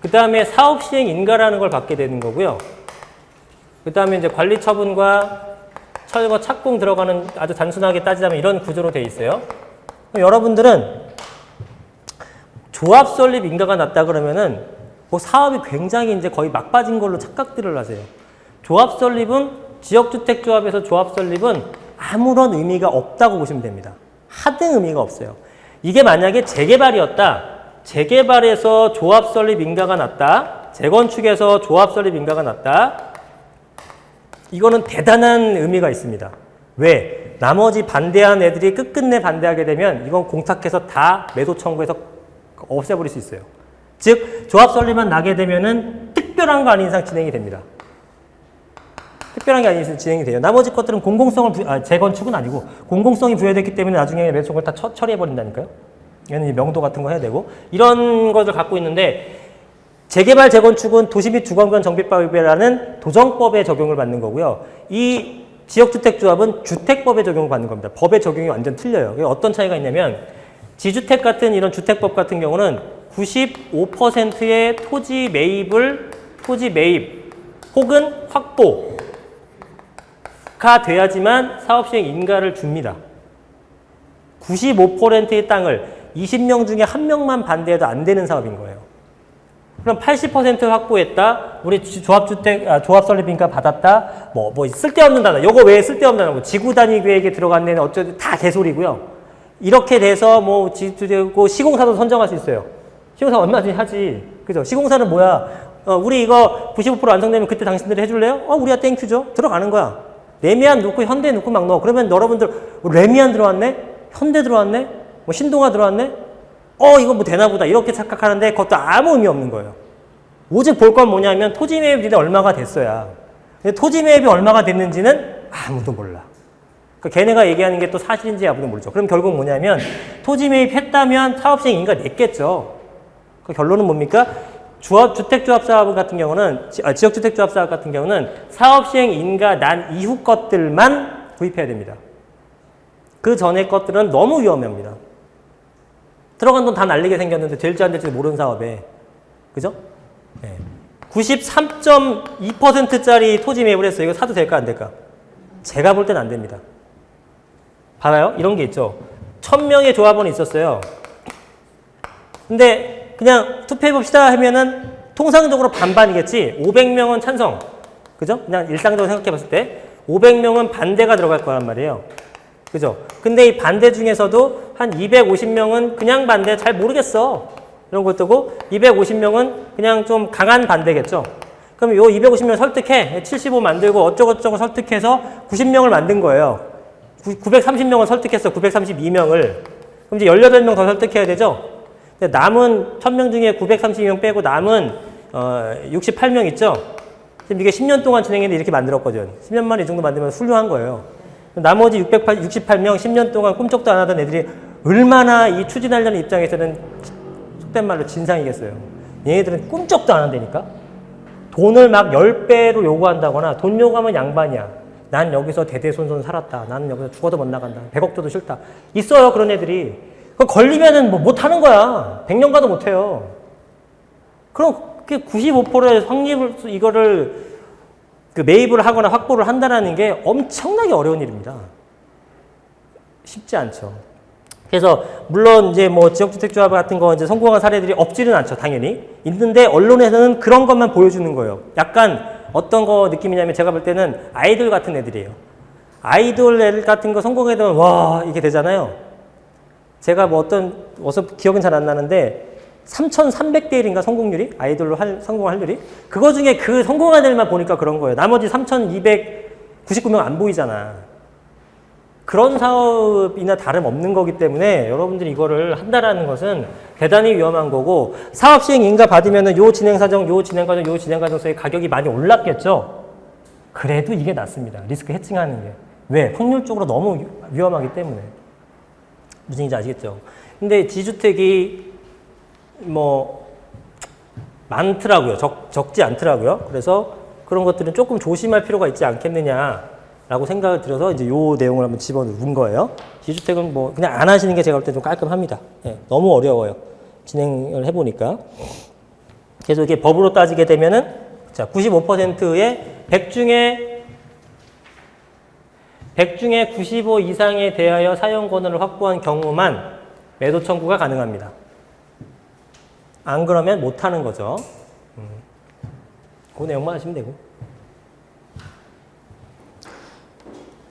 그 다음에 사업 시행 인가라는 걸 받게 되는 거고요. 그 다음에 이제 관리 처분과 철거 착공 들어가는 아주 단순하게 따지자면 이런 구조로 돼 있어요. 여러분들은 조합 설립 인가가 났다 그러면은 뭐 사업이 굉장히 이제 거의 막빠진 걸로 착각들을 하세요. 조합 설립은 지역주택조합에서 조합 설립은 아무런 의미가 없다고 보시면 됩니다. 하등 의미가 없어요. 이게 만약에 재개발이었다. 재개발에서 조합 설립 인가가 났다. 재건축에서 조합 설립 인가가 났다. 이거는 대단한 의미가 있습니다. 왜? 나머지 반대한 애들이 끝끝내 반대하게 되면 이건 공탁해서 다 매도 청구해서 없애버릴 수 있어요. 즉 조합 설립만 나게 되면은 특별한 거 아닌 이상 진행이 됩니다. 특별한 게 아닌 이상 진행이 돼요. 나머지 것들은 공공성을 재건축은 아니고 공공성이 부여됐기 때문에 나중에 매도 청구를 다 처리해버린다니까요. 얘는 이제 명도 같은 거 해야 되고 이런 것을 갖고 있는데 재개발 재건축은 도시 및 주거환경 정비법이라는 도정법에 적용을 받는 거고요. 이 지역주택조합은 주택법에 적용을 받는 겁니다. 법의 적용이 완전 틀려요. 어떤 차이가 있냐면 지주택 같은 이런 주택법 같은 경우는 95%의 토지 매입 혹은 확보가 돼야지만 사업시행 인가를 줍니다. 95%의 땅을 20명 중에 1명만 반대해도 안 되는 사업인 거예요. 그럼 80% 확보했다. 우리 조합 설립인가 받았다. 뭐 쓸데없는 단어. 요거 왜 쓸데없는 단어? 뭐 지구 단위 계획에 들어간 데는 어쩌고 다 개소리고요. 이렇게 돼서 뭐 시공사도 선정할 수 있어요. 시공사 얼마든지 하지. 그죠? 시공사는 뭐야? 우리 이거 95% 완성되면 그때 당신들이 해줄래요? 우리야 땡큐죠. 들어가는 거야. 레미안 넣고 현대 넣고 막 넣어. 그러면 여러분들 레미안 들어왔네? 현대 들어왔네? 뭐 신동아 들어왔네? 이거 뭐 되나 보다 이렇게 착각하는데 그것도 아무 의미 없는 거예요. 오직 볼 건 뭐냐면 토지 매입이 얼마가 됐어야. 근데 토지 매입이 얼마가 됐는지는 아무도 몰라. 그러니까 걔네가 얘기하는 게 또 사실인지 아무도 모르죠. 그럼 결국 뭐냐면 토지 매입했다면 사업시행 인가 냈겠죠. 그 결론은 뭡니까? 주택조합 사업 같은 경우는 지역주택조합 사업 같은 경우는 사업시행 인가 난 이후 것들만 구입해야 됩니다. 그 전에 것들은 너무 위험합니다. 들어간 돈 다 날리게 생겼는데 될지 안 될지 모르는 사업에. 그죠? 네. 93.2%짜리 토지 매입을 했어요. 이거 사도 될까 안 될까? 제가 볼 땐 안 됩니다. 봐봐요. 이런 게 있죠. 1000명의 조합원이 있었어요. 근데 그냥 투표해봅시다 하면은 통상적으로 반반이겠지. 500명은 찬성. 그죠? 그냥 일상적으로 생각해봤을 때 500명은 반대가 들어갈 거란 말이에요. 그죠? 근데 이 반대 중에서도 한 250명은 그냥 반대 잘 모르겠어. 이런 거 뜨고 250명은 그냥 좀 강한 반대겠죠. 그럼 요 250명 설득해. 75 만들고 어쩌고저쩌고 설득해서 90명을 만든 거예요. 930명을 설득했어. 932명을. 그럼 이제 18명 더 설득해야 되죠. 근데 남은 1000명 중에 932명 빼고 남은 68명 있죠. 지금 이게 10년 동안 진행했는데 이렇게 만들었거든. 10년 만에 이 정도 만들면 훌륭한 거예요. 나머지 668명 10년 동안 꿈쩍도 안 하던 애들이 얼마나 이 추진하려는 입장에서는 속된 말로 진상이겠어요. 얘네들은 꿈쩍도 안 한다니까. 돈을 막 10배로 요구한다거나 돈 요구하면 양반이야. 난 여기서 대대손손 살았다. 나는 여기서 죽어도 못 나간다. 100억 줘도 싫다. 있어요, 그런 애들이. 그거 걸리면은 뭐 못하는 거야. 100년 가도 못해요. 그럼 그게 95%의 확립을, 이거를 매입을 하거나 확보를 한다는 게 엄청나게 어려운 일입니다. 쉽지 않죠. 그래서 물론 이제 뭐 지역주택조합 같은 거 이제 성공한 사례들이 없지는 않죠, 당연히. 있는데 언론에서는 그런 것만 보여주는 거예요. 약간 어떤 거 느낌이냐면 제가 볼 때는 아이돌 같은 애들이에요. 아이돌 애들 같은 거 성공해 되면 와 이게 되잖아요. 제가 뭐 어서 기억은 잘 안 나는데 3,300대 1인가 성공률이? 아이돌로 성공할 확률이? 그거 중에 그 성공한 애들만 보니까 그런 거예요. 나머지 3,299명 안 보이잖아. 그런 사업이나 다름없는 거기 때문에 여러분들이 이거를 한다라는 것은 대단히 위험한 거고, 사업 시행 인가 받으면은 요 진행사정, 요 진행과정, 요 진행과정서의 가격이 많이 올랐겠죠? 그래도 이게 낫습니다. 리스크 해칭하는 게. 왜? 확률적으로 너무 위험하기 때문에. 무슨 얘기인지 아시겠죠? 근데 지주택이 뭐 많더라고요. 적지 않더라고요. 그래서 그런 것들은 조금 조심할 필요가 있지 않겠느냐라고 생각을 들어서 이제 요 내용을 한번 집어넣은 거예요. 지주택은 뭐 그냥 안 하시는 게 제가 볼 때 좀 깔끔합니다. 네, 너무 어려워요. 진행을 해보니까. 그래서 이게 법으로 따지게 되면은 자 95%의 100 중에 95 이상에 대하여 사용 권한을 확보한 경우만 매도 청구가 가능합니다. 안 그러면 못 하는 거죠. 그 내용만 하시면 되고.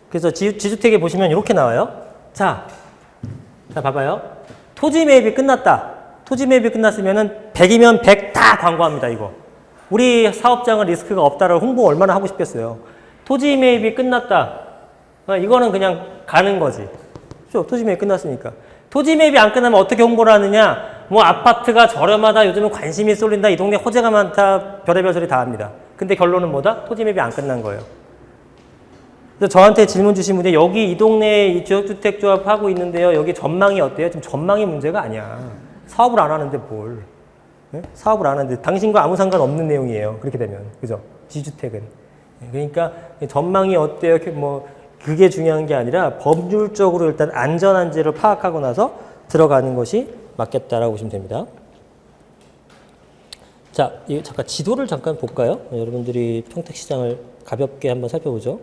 그래서 지주택에 보시면 이렇게 나와요. 자 봐봐요. 토지 매입이 끝났다. 토지 매입이 끝났으면은 100이면 100 다 광고합니다, 이거. 우리 사업장은 리스크가 없다를 홍보 얼마나 하고 싶겠어요. 토지 매입이 끝났다. 이거는 그냥 가는 거지. 그렇죠? 토지 매입 끝났으니까. 토지 매입이 안 끝나면 어떻게 홍보를 하느냐? 뭐 아파트가 저렴하다, 요즘은 관심이 쏠린다, 이 동네 호재가 많다, 별의별 소리 다 합니다. 근데 결론은 뭐다? 토지 매입이 안 끝난 거예요. 그래서 저한테 질문 주신 분이 여기 이 동네에 이 지역주택조합 하고 있는데요, 여기 전망이 어때요? 지금 전망이 문제가 아니야. 사업을 안 하는데 뭘. 네? 사업을 안 하는데 당신과 아무 상관없는 내용이에요. 그렇게 되면. 그죠? 지주택은. 그러니까 전망이 어때요? 뭐 그게 중요한 게 아니라 법률적으로 일단 안전한지를 파악하고 나서 들어가는 것이 맞겠다라고 보시면 됩니다. 자, 잠깐 지도를 잠깐 볼까요? 여러분들이 평택시장을 가볍게 한번 살펴보죠.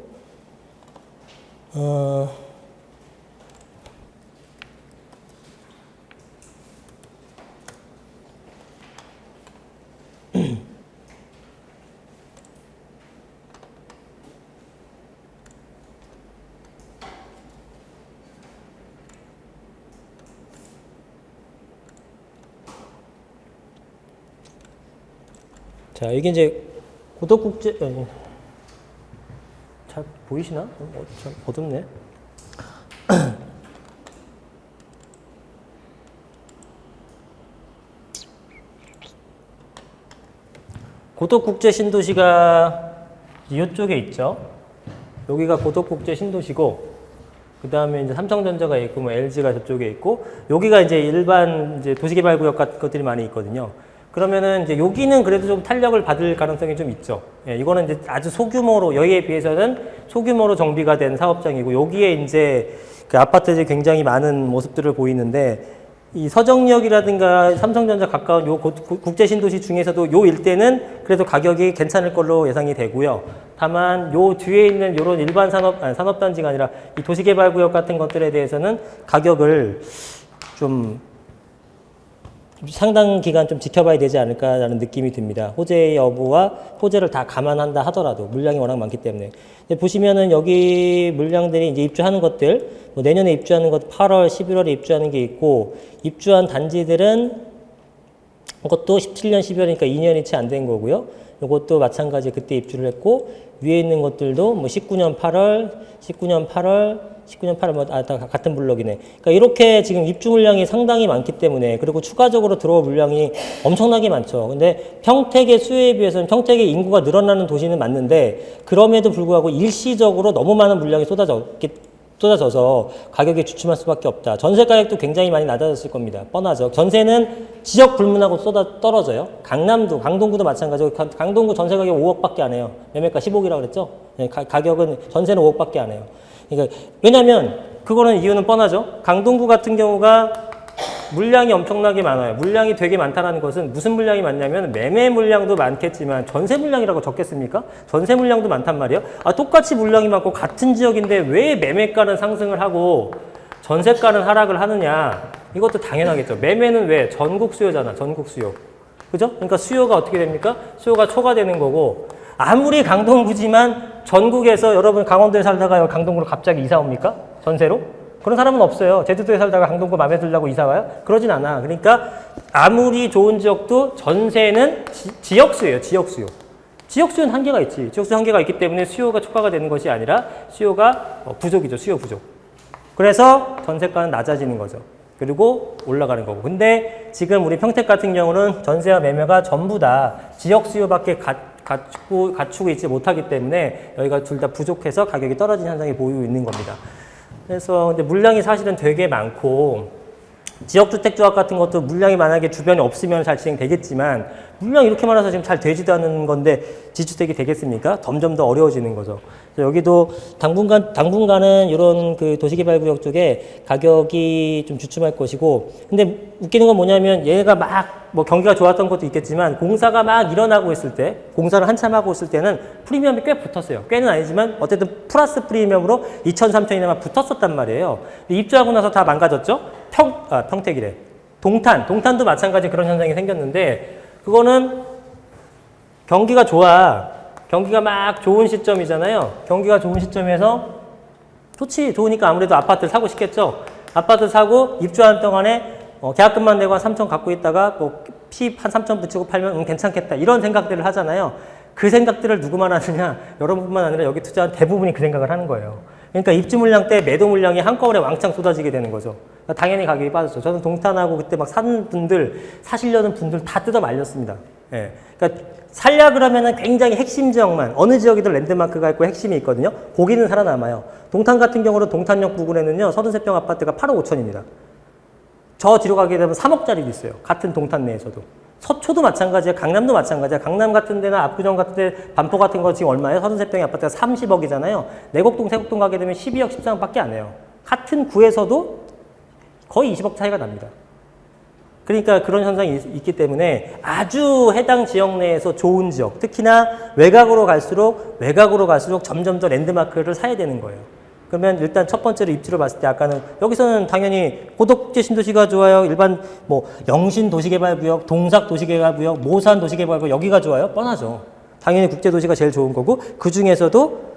자, 이게 이제 고덕국제, 잘 보이시나? 참 어둡네. 고덕국제 신도시가 이쪽에 있죠. 여기가 고덕국제 신도시고, 그 다음에 이제 삼성전자가 있고, 뭐 LG가 저쪽에 있고, 여기가 이제 일반 이제 도시개발구역 같은 것들이 많이 있거든요. 그러면은 이제 여기는 그래도 좀 탄력을 받을 가능성이 좀 있죠. 예, 이거는 이제 아주 소규모로, 여기에 비해서는 소규모로 정비가 된 사업장이고, 여기에 이제 그 아파트들이 굉장히 많은 모습들을 보이는데, 이 서정역이라든가 삼성전자 가까운 요 국제 신도시 중에서도 요 일대는 그래도 가격이 괜찮을 걸로 예상이 되고요. 다만 요 뒤에 있는 요런 일반 산업단지가 아니라 이 도시개발구역 같은 것들에 대해서는 가격을 좀 상당 기간 좀 지켜봐야 되지 않을까라는 느낌이 듭니다. 호재 여부와 호재를 다 감안한다 하더라도 물량이 워낙 많기 때문에. 보시면은 여기 물량들이 이제 입주하는 것들, 뭐 내년에 입주하는 것 8월, 11월에 입주하는 게 있고, 입주한 단지들은 이것도 17년 12월이니까 2년이 채 안 된 거고요. 이것도 마찬가지 그때 입주를 했고, 위에 있는 것들도 뭐 19년 8월, 19년 8월, 19년 8월 뭐 다 같은 블럭이네. 그러니까 이렇게 지금 입주 물량이 상당히 많기 때문에, 그리고 추가적으로 들어올 물량이 엄청나게 많죠. 근데 평택의 수요에 비해서는 평택의 인구가 늘어나는 도시는 맞는데, 그럼에도 불구하고 일시적으로 너무 많은 물량이 쏟아져서 가격이 주춤할 수밖에 없다. 전세 가격도 굉장히 많이 낮아졌을 겁니다. 뻔하죠. 전세는 지역 불문하고 떨어져요. 강남도, 강동구도 마찬가지고, 강동구 전세 가격 5억밖에 안 해요. 매매가 15억이라고 그랬죠? 가격은, 전세는 5억밖에 안 해요. 그러니까 왜냐면 그거는 이유는 뻔하죠. 강동구 같은 경우가 물량이 엄청나게 많아요. 물량이 되게 많다는 것은 무슨 물량이 많냐면 매매 물량도 많겠지만 전세 물량이라고 적겠습니까? 전세 물량도 많단 말이에요. 똑같이 물량이 많고 같은 지역인데 왜 매매가는 상승을 하고 전세가는 하락을 하느냐? 이것도 당연하겠죠. 매매는 왜? 전국 수요잖아. 전국 수요. 그죠? 그러니까 수요가 어떻게 됩니까? 수요가 초과되는 거고, 아무리 강동구지만 전국에서 여러분 강원도에 살다가 강동구로 갑자기 이사 옵니까? 전세로? 그런 사람은 없어요. 제주도에 살다가 강동구 마음에 들려고 이사 와요? 그러진 않아. 그러니까 아무리 좋은 지역도 전세는 지역 수요예요. 지역 수요. 지역 수요는 한계가 있지. 지역 수요 한계가 있기 때문에 수요가 초과가 되는 것이 아니라 수요가 부족이죠. 수요 부족. 그래서 전세가는 낮아지는 거죠. 그리고 올라가는 거고. 근데 지금 우리 평택 같은 경우는 전세와 매매가 전부 다 지역 수요밖에 갖추고 있지 못하기 때문에 여기가 둘 다 부족해서 가격이 떨어진 현상이 보이고 있는 겁니다. 그래서 근데 물량이 사실은 되게 많고, 지역주택조합 같은 것도 물량이 만약에 주변에 없으면 잘 진행되겠지만, 물량이 이렇게 많아서 지금 잘 되지도 않은 건데 지주택이 되겠습니까? 점점 더 어려워지는 거죠. 여기도 당분간은 이런 그 도시개발구역 쪽에 가격이 좀 주춤할 것이고, 근데 웃기는 건 뭐냐면 얘가 막 뭐 경기가 좋았던 것도 있겠지만 공사가 막 일어나고 있을 때, 공사를 한참 하고 있을 때는 프리미엄이 꽤 붙었어요. 꽤는 아니지만 어쨌든 플러스 프리미엄으로 2천, 3천이나 막 붙었었단 말이에요. 입주하고 나서 다 망가졌죠? 평택이래. 동탄도 마찬가지 그런 현상이 생겼는데, 그거는 경기가 좋아. 경기가 막 좋은 시점이잖아요. 경기가 좋은 시점에서 좋으니까 아무래도 아파트를 사고 싶겠죠. 아파트 사고 입주하는 동안에 계약금만 내고 한 3천 갖고 있다가 뭐 피 한 3천 붙이고 팔면 괜찮겠다. 이런 생각들을 하잖아요. 그 생각들을 누구만 하느냐? 여러분뿐만 아니라 여기 투자한 대부분이 그 생각을 하는 거예요. 그러니까 입주 물량 때 매도 물량이 한꺼번에 왕창 쏟아지게 되는 거죠. 당연히 가격이 빠졌죠. 저는 동탄하고 그때 막 사시려는 분들 다 뜯어 말렸습니다. 예. 그러니까 살려 그러면은 굉장히 핵심 지역만, 어느 지역이든 랜드마크가 있고 핵심이 있거든요. 거기는 살아남아요. 동탄 같은 경우는 동탄역 부근에는요, 33평 아파트가 8억 5천입니다. 저 뒤로 가게 되면 3억짜리도 있어요. 같은 동탄 내에서도. 서초도 마찬가지예요. 강남도 마찬가지예요. 강남 같은 데나 압구정 같은 데, 반포 같은 거 지금 얼마예요? 33평의 아파트가 30억이잖아요. 내곡동, 세곡동 가게 되면 12억, 13억 밖에 안 해요. 같은 구에서도 거의 20억 차이가 납니다. 그러니까 그런 현상이 있기 때문에 아주 해당 지역 내에서 좋은 지역, 특히나 외곽으로 갈수록 점점 더 랜드마크를 사야 되는 거예요. 그러면 일단 첫 번째로 입지를 봤을 때 아까는 여기서는 당연히 고덕국제 신도시가 좋아요. 일반 뭐 영신 도시개발구역, 동삭 도시개발구역, 모산 도시개발구역 여기가 좋아요. 뻔하죠. 당연히 국제도시가 제일 좋은 거고, 그 중에서도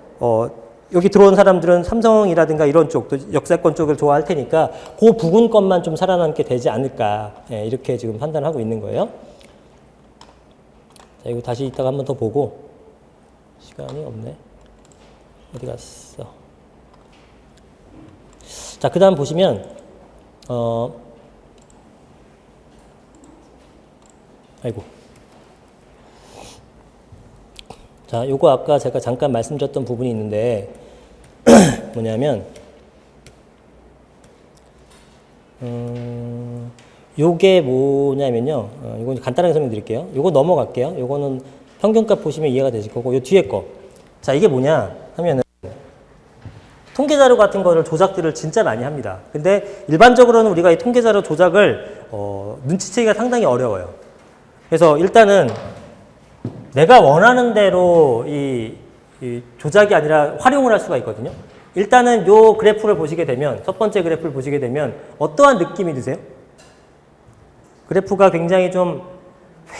여기 들어온 사람들은 삼성이라든가 이런 쪽, 또 역세권 쪽을 좋아할 테니까 그 부근 것만 좀 살아남게 되지 않을까, 예, 이렇게 지금 판단하고 있는 거예요. 자, 이거 다시 이따가 한번 더 보고, 시간이 없네. 어디 갔어? 자, 그 다음 보시면, 아이고. 자, 요거 아까 제가 잠깐 말씀드렸던 부분이 있는데, 뭐냐면, 요게 뭐냐면요. 이건 간단하게 설명드릴게요. 요거 넘어갈게요. 요거는 평균값 보시면 이해가 되실 거고, 요 뒤에 거. 자, 이게 뭐냐 하면은, 통계자료 같은 거를 조작들을 진짜 많이 합니다. 근데 일반적으로는 우리가 이 통계자료 조작을 눈치채기가 상당히 어려워요. 그래서 일단은 내가 원하는 대로 이 조작이 아니라 활용을 할 수가 있거든요. 일단은 요 그래프를 보시게 되면, 첫 번째 그래프를 보시게 되면 어떠한 느낌이 드세요? 그래프가 굉장히 좀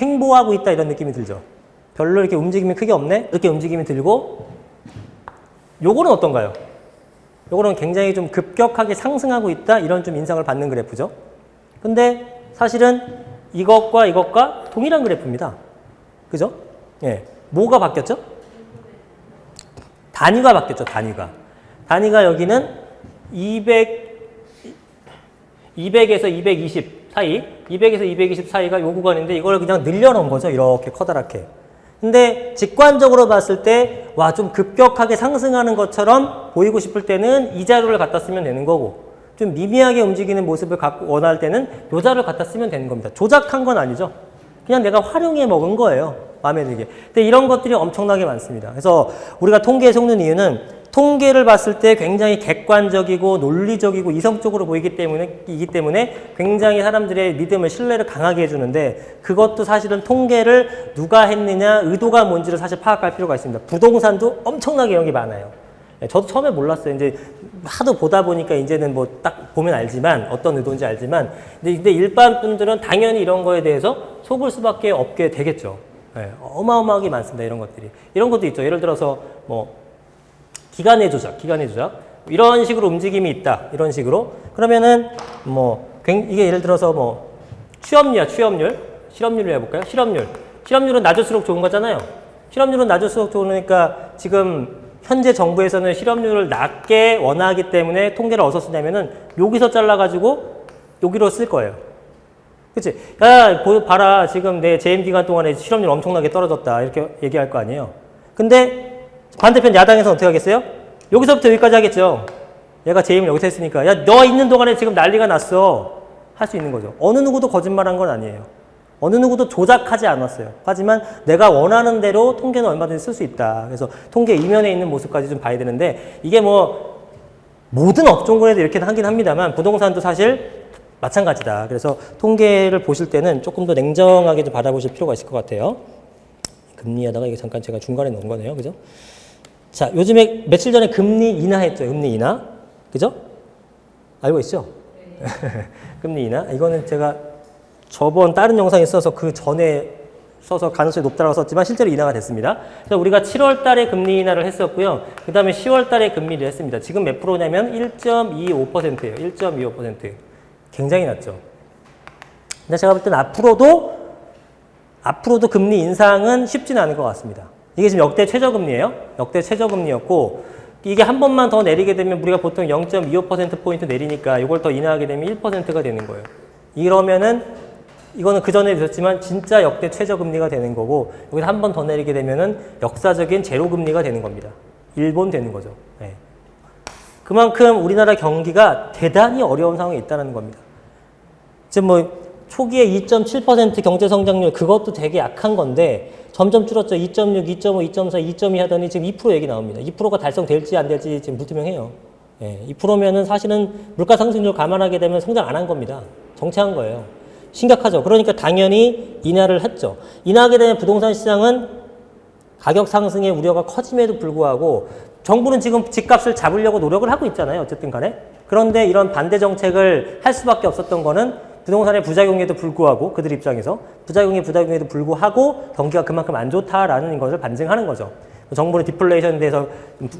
횡보하고 있다 이런 느낌이 들죠. 별로 이렇게 움직임이 크게 없네? 이렇게 움직임이 들고, 요거는 어떤가요? 요거는 굉장히 좀 급격하게 상승하고 있다 이런 좀 인상을 받는 그래프죠. 근데 사실은 이것과 이것과 동일한 그래프입니다. 그죠? 예. 뭐가 바뀌었죠? 단위가 바뀌었죠, 단위가. 단위가 여기는 200에서 220 사이, 200에서 220 사이가 요 구간인데 이걸 그냥 늘려놓은 거죠, 이렇게 커다랗게. 근데 직관적으로 봤을 때, 와, 좀 급격하게 상승하는 것처럼 보이고 싶을 때는 이 자료를 갖다 쓰면 되는 거고, 좀 미미하게 움직이는 모습을 원할 때는 요 자료를 갖다 쓰면 되는 겁니다. 조작한 건 아니죠. 그냥 내가 활용해 먹은 거예요. 마음에 들게. 근데 이런 것들이 엄청나게 많습니다. 그래서 우리가 통계에 속는 이유는 통계를 봤을 때 굉장히 객관적이고 논리적이고 이성적으로 보이기 때문에 굉장히 사람들의 믿음을, 신뢰를 강하게 해주는데 그것도 사실은 통계를 누가 했느냐, 의도가 뭔지를 사실 파악할 필요가 있습니다. 부동산도 엄청나게 이런 게 많아요. 저도 처음에 몰랐어요. 이제 하도 보다 보니까 이제는 뭐 딱 보면 알지만 어떤 의도인지 알지만 근데 일반 분들은 당연히 이런 거에 대해서 속을 수밖에 없게 되겠죠. 네, 어마어마하게 많습니다. 이런 것들이. 이런 것도 있죠. 예를 들어서 뭐 기간의 조작 이런 식으로 움직임이 있다. 이런 식으로. 그러면은 뭐 이게 예를 들어서 뭐 실업률을 해볼까요? 실업률은 낮을수록 좋은 거잖아요. 실업률은 낮을수록 좋으니까 지금 현재 정부에서는 실업률을 낮게 원하기 때문에 통계를 어디서 쓰냐면은 여기서 잘라가지고 여기로 쓸 거예요. 그치? 야, 봐라. 지금 내 재임 기간 동안에 실업률 엄청나게 떨어졌다. 이렇게 얘기할 거 아니에요. 근데 반대편 야당에서는 어떻게 하겠어요? 여기서부터 여기까지 하겠죠. 얘가 재임을 여기서 했으니까. 야, 너 있는 동안에 지금 난리가 났어. 할 수 있는 거죠. 어느 누구도 거짓말한 건 아니에요. 어느 누구도 조작하지 않았어요. 하지만 내가 원하는 대로 통계는 얼마든지 쓸 수 있다. 그래서 통계 이면에 있는 모습까지 좀 봐야 되는데 이게 뭐 모든 업종군에도 이렇게 하긴 합니다만 부동산도 사실 마찬가지다. 그래서 통계를 보실 때는 조금 더 냉정하게 좀 바라보실 필요가 있을 것 같아요. 금리하다가 이게 잠깐 제가 중간에 넣은 거네요. 그죠? 자, 요즘에 며칠 전에 금리 인하했죠. 금리 인하. 그죠? 알고 있죠? 네. 금리 인하. 이거는 제가 저번 다른 영상에 써서 그 전에 써서 가능성이 높다고 썼지만 실제로 인하가 됐습니다. 그래서 우리가 7월 달에 금리 인하를 했었고요. 그 다음에 10월 달에 금리를 했습니다. 지금 몇 프로냐면 1.25%예요. 1.25%. 굉장히 낮죠. 근데 제가 볼 때는 앞으로도 금리 인상은 쉽지는 않을 것 같습니다. 이게 지금 역대 최저금리예요. 역대 최저금리였고 이게 한 번만 더 내리게 되면 우리가 보통 0.25%포인트 내리니까 이걸 더 인하하게 되면 1%가 되는 거예요. 이러면은 이거는 그 전에 있었지만 진짜 역대 최저금리가 되는 거고 여기서 한 번 더 내리게 되면은 역사적인 제로금리가 되는 겁니다. 일본 되는 거죠. 네. 그만큼 우리나라 경기가 대단히 어려운 상황에 있다는 겁니다. 지금 뭐 초기에 2.7% 경제 성장률 그것도 되게 약한 건데 점점 줄었죠. 2.6, 2.5, 2.4, 2.2 하더니 지금 2% 얘기 나옵니다. 2%가 달성될지 안 될지 지금 불투명해요. 예, 2%면은 사실은 물가 상승률 감안하게 되면 성장 안 한 겁니다. 정체한 거예요. 심각하죠. 그러니까 당연히 인하를 했죠. 인하하게 되면 부동산 시장은 가격 상승의 우려가 커짐에도 불구하고 정부는 지금 집값을 잡으려고 노력을 하고 있잖아요. 어쨌든 간에. 그런데 이런 반대 정책을 할 수밖에 없었던 거는 부동산의 부작용에도 불구하고 그들 입장에서 부작용에도 불구하고 경기가 그만큼 안 좋다라는 것을 반증하는 거죠. 정부는 디플레이션에 대해서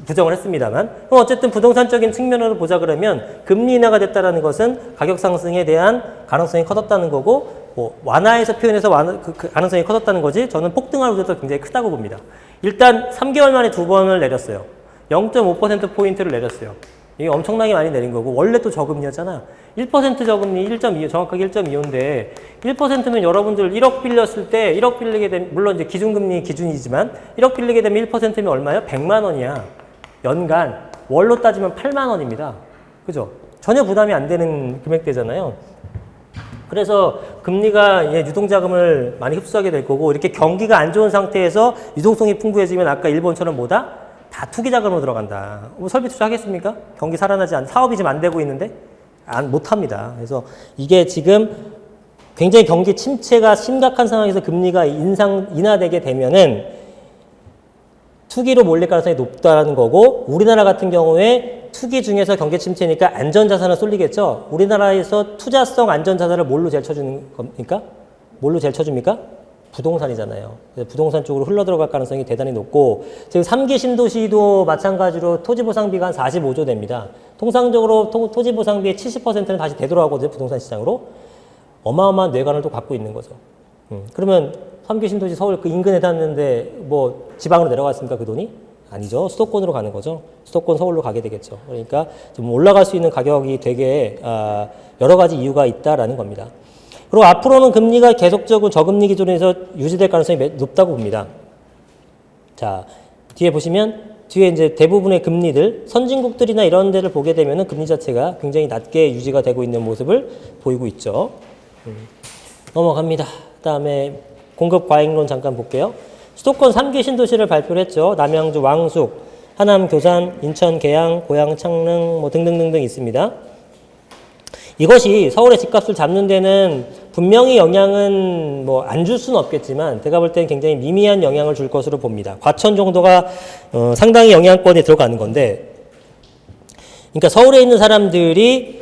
부정을 했습니다만 어쨌든 부동산적인 측면으로 보자 그러면 금리 인하가 됐다는 것은 가격 상승에 대한 가능성이 커졌다는 거고 뭐 완화해서 표현해서 그 가능성이 커졌다는 거지 저는 폭등할 우려도 굉장히 크다고 봅니다. 일단 3개월 만에 2번을 내렸어요. 0.5%포인트를 내렸어요. 이게 엄청나게 많이 내린 거고 원래 또 저금리였잖아. 1% 저금리 1.2 정확하게 1.25인데 1%면 여러분들 1억 빌렸을 때 1억 빌리게 되면 물론 이제 기준금리 기준이지만 1억 빌리게 되면 1%면 얼마예요? 100만 원이야. 연간 월로 따지면 8만 원입니다. 그죠? 전혀 부담이 안 되는 금액대잖아요. 그래서 금리가 유동자금을 많이 흡수하게 될 거고 이렇게 경기가 안 좋은 상태에서 유동성이 풍부해지면 아까 일본처럼 뭐다? 다 투기자금으로 들어간다. 뭐 설비 투자하겠습니까? 경기 살아나지 않, 사업이 지금 안 되고 있는데? 못합니다. 그래서 이게 지금 굉장히 경기 침체가 심각한 상황에서 금리가 인하되게 되면은 투기로 몰릴 가능성이 높다는 거고 우리나라 같은 경우에 투기 중에서 경기 침체니까 안전자산을 쏠리겠죠. 우리나라에서 투자성 안전자산을 뭘로 제일 쳐주는 겁니까? 뭘로 제일 쳐줍니까? 부동산이잖아요. 그래서 부동산 쪽으로 흘러들어갈 가능성이 대단히 높고 지금 3기 신도시도 마찬가지로 토지보상비가 한 45조 됩니다. 통상적으로 토지보상비의 70%는 다시 되돌아오거든요. 부동산 시장으로. 어마어마한 뇌관을 또 갖고 있는 거죠. 그러면 3기 신도시 서울 그 인근에 닿는데 뭐 지방으로 내려갔습니까 그 돈이? 아니죠. 수도권으로 가는 거죠. 수도권 서울로 가게 되겠죠. 그러니까 좀 올라갈 수 있는 가격이 되게 여러 가지 이유가 있다라는 겁니다. 그리고 앞으로는 금리가 계속적으로 저금리 기준에서 유지될 가능성이 높다고 봅니다. 자, 뒤에 보시면 뒤에 이제 대부분의 금리들, 선진국들이나 이런 데를 보게 되면은 금리 자체가 굉장히 낮게 유지가 되고 있는 모습을 보이고 있죠. 넘어갑니다. 그다음에 공급 과잉론 잠깐 볼게요. 수도권 3기 신도시를 발표를 했죠. 남양주, 왕숙, 하남, 교산, 인천, 계양, 고양, 창릉 뭐 등등등등 있습니다. 이것이 서울의 집값을 잡는 데는 분명히 영향은 뭐 안 줄 수는 없겠지만 제가 볼 때는 굉장히 미미한 영향을 줄 것으로 봅니다. 과천 정도가 상당히 영향권에 들어가는 건데, 그러니까 서울에 있는 사람들이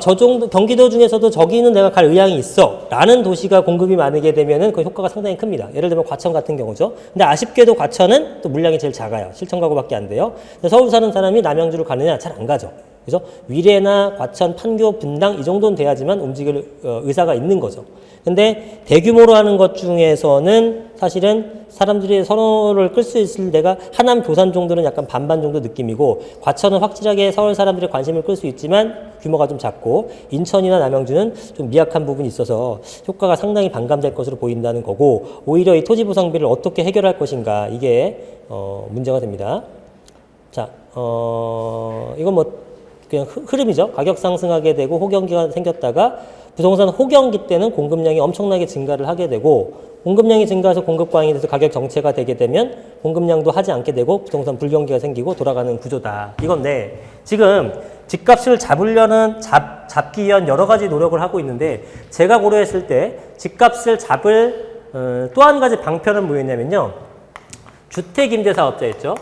저 정도 경기도 중에서도 저기는 내가 갈 의향이 있어 라는 도시가 공급이 많게 되면은 그 효과가 상당히 큽니다. 예를 들면 과천 같은 경우죠. 근데 아쉽게도 과천은 또 물량이 제일 작아요. 7천 가구밖에 안 돼요. 근데 서울 사는 사람이 남양주를 가느냐? 잘 안 가죠. 그래서 위례나 과천, 판교, 분당 이 정도는 돼야지만 움직일 의사가 있는 거죠. 근데 대규모로 하는 것 중에서는 사실은 사람들이 선호를 끌 수 있을 데가 하남, 교산 정도는 약간 반반 정도 느낌이고, 과천은 확실하게 서울 사람들의 관심을 끌 수 있지만 규모가 좀 작고, 인천이나 남양주는 좀 미약한 부분이 있어서 효과가 상당히 반감될 것으로 보인다는 거고, 오히려 이 토지 보상비를 어떻게 해결할 것인가, 이게 문제가 됩니다. 자, 이건 뭐 그냥 흐름이죠. 가격 상승하게 되고 호경기가 생겼다가 부동산 호경기 때는 공급량이 엄청나게 증가를 하게 되고, 공급량이 증가해서 공급 과잉이 돼서 가격 정체가 되게 되면 공급량도 하지 않게 되고 부동산 불경기가 생기고 돌아가는 구조다. 이건데, 지금 집값을 잡기 위한 여러 가지 노력을 하고 있는데, 제가 고려했을 때 집값을 잡을 또 한 가지 방편은 뭐였냐면요, 주택임대사업자 있죠.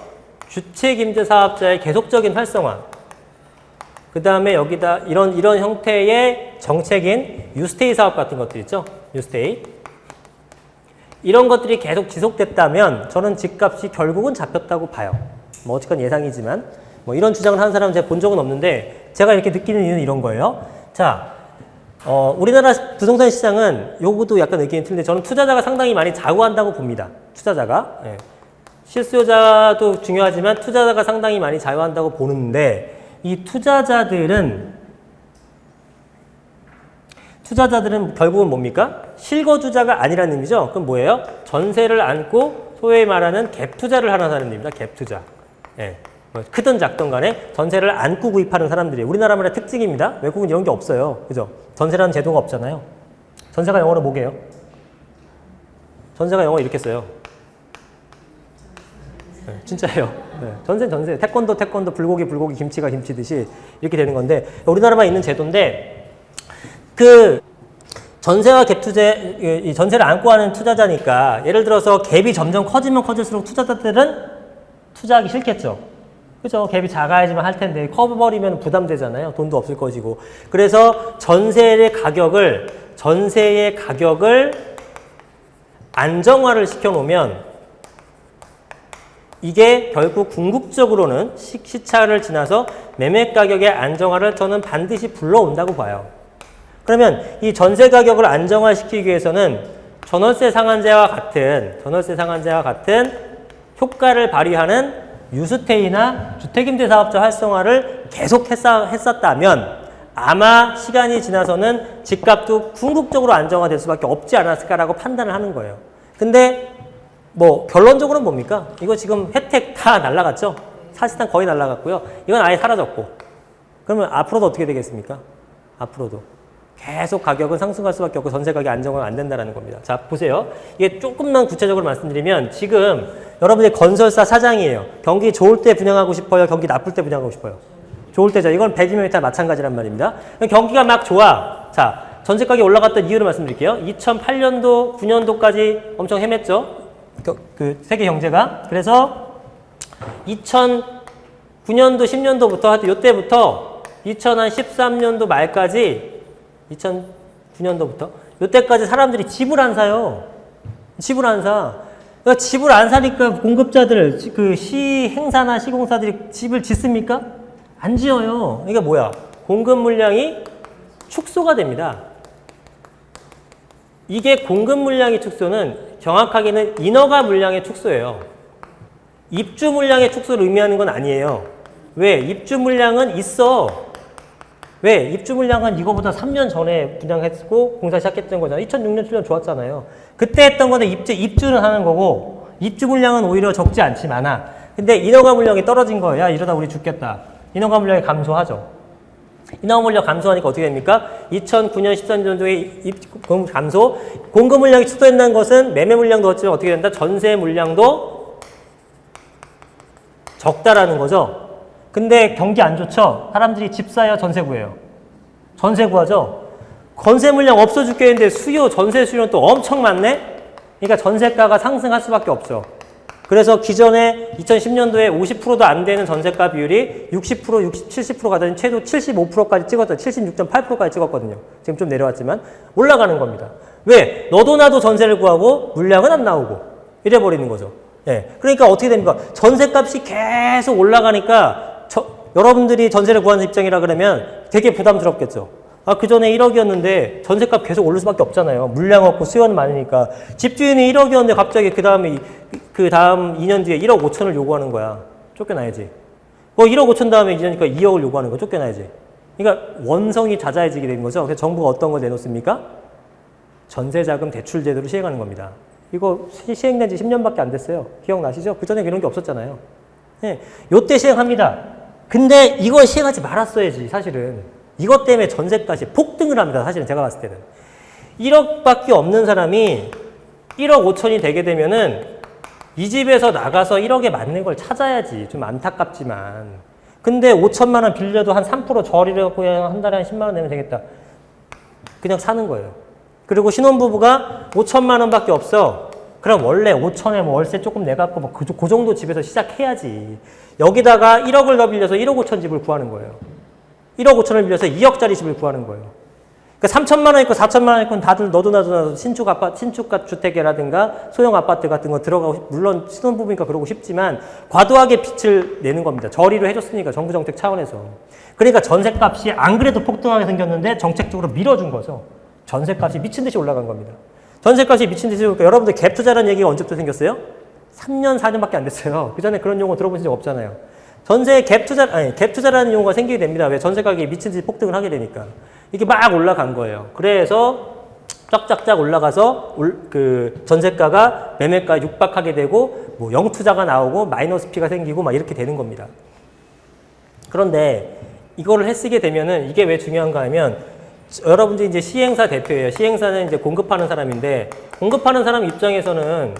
주택임대사업자의 계속적인 활성화, 그 다음에 여기다 이런 형태의 정책인 유스테이 사업 같은 것들 있죠. 유스테이. 이런 것들이 계속 지속됐다면 저는 집값이 결국은 잡혔다고 봐요. 뭐 어쨌건 예상이지만 뭐 이런 주장을 하는 사람은 제가 본 적은 없는데, 제가 이렇게 느끼는 이유는 이런 거예요. 자, 우리나라 부동산 시장은 요것도 약간 의견이 틀린데, 저는 투자자가 상당히 많이 좌우한다고 봅니다. 투자자가. 예. 실수요자도 중요하지만 투자자가 상당히 많이 좌우한다고 보는데, 이 투자자들은 결국은 뭡니까? 실거주자가 아니라는 의미죠. 그럼 뭐예요? 전세를 안고 소위 말하는 갭 투자를 하는 사람입니다. 갭 투자. 예. 뭐 크든 작든 간에 전세를 안고 구입하는 사람들이 우리나라만의 특징입니다. 외국은 이런 게 없어요. 그죠? 전세라는 제도가 없잖아요. 전세가 영어로 뭐게요? 전세가 영어 이렇게 써요. 네, 진짜예요. 네, 전세. 태권도, 불고기, 김치가 김치듯이 이렇게 되는 건데, 우리나라만 있는 제도인데, 그 전세와 갭 투자, 이 전세를 안고 하는 투자자니까, 예를 들어서 갭이 점점 커지면 커질수록 투자자들은 투자하기 싫겠죠. 그죠? 갭이 작아야지만 할 텐데, 커버버리면 부담되잖아요. 돈도 없을 것이고. 그래서 전세의 가격을 안정화를 시켜놓으면, 이게 결국 궁극적으로는 시차를 지나서 매매 가격의 안정화를 저는 반드시 불러온다고 봐요. 그러면 이 전세 가격을 안정화시키기 위해서는 전월세 상한제와 같은 효과를 발휘하는 유스테이나 주택임대사업자 활성화를 계속 했었다면 아마 시간이 지나서는 집값도 궁극적으로 안정화될 수밖에 없지 않았을까라고 판단을 하는 거예요. 근데 뭐 결론적으로는 뭡니까? 이거 지금 혜택 다 날라갔죠? 사실상 거의 날라갔고요. 이건 아예 사라졌고. 그러면 앞으로도 어떻게 되겠습니까? 앞으로도 계속 가격은 상승할 수밖에 없고 전세 가격이 안정화가 안 된다는 겁니다. 자, 보세요. 이게 조금만 구체적으로 말씀드리면, 지금 여러분이 건설사 사장이에요. 경기 좋을 때 분양하고 싶어요? 경기 나쁠 때 분양하고 싶어요? 좋을 때죠. 이건 100이면 마찬가지란 말입니다. 경기가 막 좋아. 자, 전세 가격이 올라갔던 이유를 말씀드릴게요. 2008년도, 9년도까지 엄청 헤맸죠. 그 세계 경제가. 그래서 2009년도, 10년도부터 하여튼 이때부터 2013년도 말까지 2009년도부터 이때까지 사람들이 집을 안 사요. 집을 안 사. 그러니까 집을 안 사니까 공급자들, 그 시 행사나 시공사들이 집을 짓습니까? 안 지어요. 그러니까 뭐야? 공급 물량이 축소가 됩니다. 이게 공급 물량의 축소는 정확하게는 인허가 물량의 축소예요. 입주 물량의 축소를 의미하는 건 아니에요. 왜? 입주 물량은 있어. 왜? 입주 물량은 이거보다 3년 전에 분양했고 공사 시작했던 거잖아요. 2006년, 7년 좋았잖아요. 그때 했던 거는 입주는 하는 거고 입주 물량은 오히려 적지 않지만아. 근데 인허가 물량이 떨어진 거예요. 야, 이러다 우리 죽겠다. 인허가 물량이 감소하죠. 인허가 물량 감소하니까 어떻게 됩니까? 2009년, 13년도에 감소. 공급 물량이 축소된다는 것은 매매 물량도 어찌면 어떻게 된다? 전세 물량도 적다라는 거죠. 근데 경기 안 좋죠? 사람들이 집 사야 전세 구해요. 전세 구하죠? 전세 물량 없어 죽겠는데 전세 수요는 또 엄청 많네? 그러니까 전세가가 상승할 수밖에 없죠. 그래서 기존에 2010년도에 50%도 안 되는 전세가 비율이 60%, 60, 70% 가더니 최소 75%까지 찍었어요. 76.8%까지 찍었거든요. 지금 좀 내려왔지만 올라가는 겁니다. 왜? 너도 나도 전세를 구하고 물량은 안 나오고 이래버리는 거죠. 예. 그러니까 어떻게 됩니까? 전세값이 계속 올라가니까 여러분들이 전세를 구하는 입장이라 그러면 되게 부담스럽겠죠. 아, 그 전에 1억이었는데 전세값 계속 오를 수밖에 없잖아요. 물량 없고 수요는 많으니까. 집주인이 1억이었는데 갑자기 그 다음 2년 뒤에 1억 5천을 요구하는 거야. 쫓겨나야지. 1억 5천 다음에 2년이니까 2억을 요구하는 거야. 쫓겨나야지. 그러니까 원성이 잦아지게 된 거죠. 그래서 정부가 어떤 걸 내놓습니까? 전세자금 대출 제도를 시행하는 겁니다. 이거 시행된 지 10년밖에 안 됐어요. 기억나시죠? 그 전에 이런 게 없었잖아요. 네. 요때 시행합니다. 근데 이걸 시행하지 말았어야지, 사실은. 이것 때문에 전세값이 폭등을 합니다. 사실은 제가 봤을 때는. 1억밖에 없는 사람이 1억 5천이 되게 되면은 이 집에서 나가서 1억에 맞는 걸 찾아야지. 좀 안타깝지만. 근데 5천만 원 빌려도 한 3% 저리라고 그냥 한 달에 한 10만 원 내면 되겠다. 그냥 사는 거예요. 그리고 신혼부부가 5천만 원밖에 없어. 그럼 원래 5천에 뭐 월세 조금 내갖고 뭐 그 정도 집에서 시작해야지. 여기다가 1억을 더 빌려서 1억 5천 집을 구하는 거예요. 1억 5천을 빌려서 2억짜리 집을 구하는 거예요. 그러니까 3천만 원 있고 4천만 원 있고 다들 너도 나도 신축 주택이라든가 소형 아파트 같은 거 들어가고 물론 신혼부부니까 그러고 싶지만 과도하게 빚을 내는 겁니다. 저리로 해줬으니까 정부 정책 차원에서. 그러니까 전세값이 안 그래도 폭등하게 생겼는데 정책적으로 밀어준 거죠. 전세값이 미친 듯이 올라간 겁니다. 전세값이 미친 듯이 오니까 여러분들 갭 투자라는 얘기가 언제부터 생겼어요? 3년, 4년밖에 안 됐어요. 그 전에 그런 용어 들어보신 적 없잖아요. 갭 투자라는 용어가 생기게 됩니다. 왜? 전세 가격이 미친 듯이 폭등을 하게 되니까. 이게 막 올라간 거예요. 그래서 쫙쫙쫙 올라가서 그 전세가가 매매가에 육박하게 되고 뭐 영투자가 나오고 마이너스 피가 생기고 막 이렇게 되는 겁니다. 그런데 이거를 해쓰게 되면은 이게 왜 중요한가 하면 여러분들이 이제 시행사 대표예요. 시행사는 이제 공급하는 사람인데 공급하는 사람 입장에서는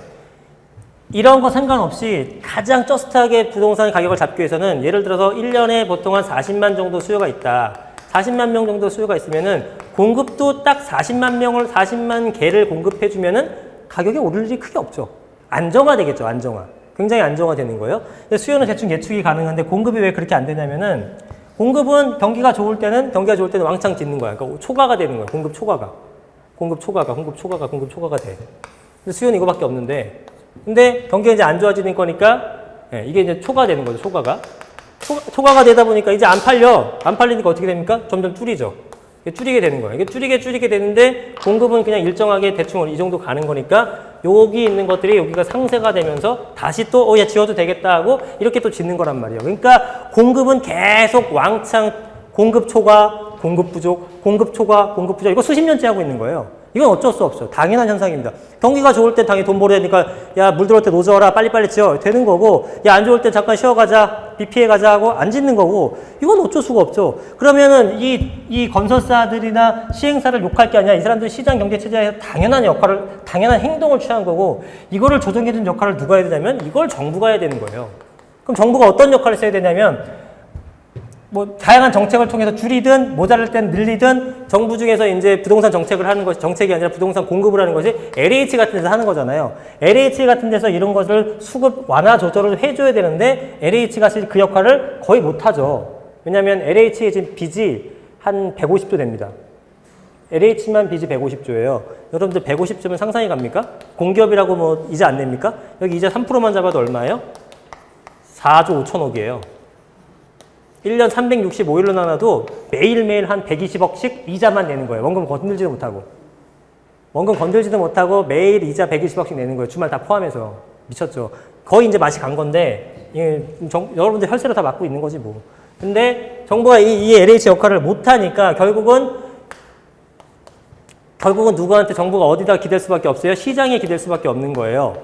이런 거 상관없이 가장 저스트하게 부동산 가격을 잡기 위해서는 예를 들어서 1년에 보통 한 40만 정도 수요가 있다. 40만 명 정도 수요가 있으면은 공급도 딱 40만 개를 공급해주면은 가격이 오를 일이 크게 없죠. 안정화되겠죠, 안정화. 굉장히 안정화되는 거예요. 근데 수요는 대충 예측이 가능한데 공급이 왜 그렇게 안 되냐면은 공급은 경기가 좋을 때는 왕창 짓는 거야. 그러니까 초과가 되는 거야. 공급 초과가 돼. 근데 수요는 이거밖에 없는데 근데 경기가 이제 안 좋아지는 거니까 이게 이제 초과되는 거죠. 초과가 되다 보니까 이제 안 팔리니까 어떻게 됩니까? 점점 줄이죠. 줄이게 되는 거예요. 이게 줄이게 되는데 공급은 그냥 일정하게 대충 이 정도 가는 거니까 여기 있는 것들이 여기가 상쇄가 되면서 다시 또 지어도 되겠다 하고 이렇게 또 짓는 거란 말이에요. 그러니까 공급은 계속 왕창 공급 초과, 공급 부족, 공급 초과, 공급 부족 이거 수십 년째 하고 있는 거예요. 이건 어쩔 수 없어요. 당연한 현상입니다. 경기가 좋을 때 당연히 돈 벌어야 되니까 야, 물 들어올 때 노져라 빨리빨리 지어 되는 거고 야, 안 좋을 때 잠깐 쉬어가자 비 피해 가자 하고 안 짓는 거고 이건 어쩔 수가 없죠. 그러면은 이 건설사들이나 시행사를 욕할 게 아니라 이 사람들 시장 경제 체제에서 당연한 행동을 취한 거고 이거를 조정해준 역할을 누가 해야 되냐면 이걸 정부가 해야 되는 거예요. 그럼 정부가 어떤 역할을 써야 되냐면 뭐 다양한 정책을 통해서 줄이든 모자랄 땐 늘리든 정부 중에서 이제 부동산 정책을 하는 것이 정책이 아니라 부동산 공급을 하는 것이 LH 같은 데서 하는 거잖아요. LH 같은 데서 이런 것을 수급 완화 조절을 해줘야 되는데 LH가 사실 그 역할을 거의 못하죠. 왜냐하면 LH의 지금 빚이 한 150조 됩니다. LH만 빚이 150조예요. 여러분들 150조면 상상이 갑니까? 공기업이라고 뭐 이자 안 냅니까? 여기 이자 3%만 잡아도 얼마예요? 4조 5천억이에요. 1년 365일로 나눠도 매일매일 한 120억씩 이자만 내는 거예요. 원금 건들지도 못하고. 원금 건들지도 못하고 매일 이자 120억씩 내는 거예요. 주말 다 포함해서. 미쳤죠. 거의 이제 맛이 간 건데, 여러분들 혈세로 다 맞고 있는 거지 뭐. 근데 정부가 이 LH 역할을 못하니까 결국은 누구한테 정부가 어디다 기댈 수밖에 없어요? 시장에 기댈 수밖에 없는 거예요.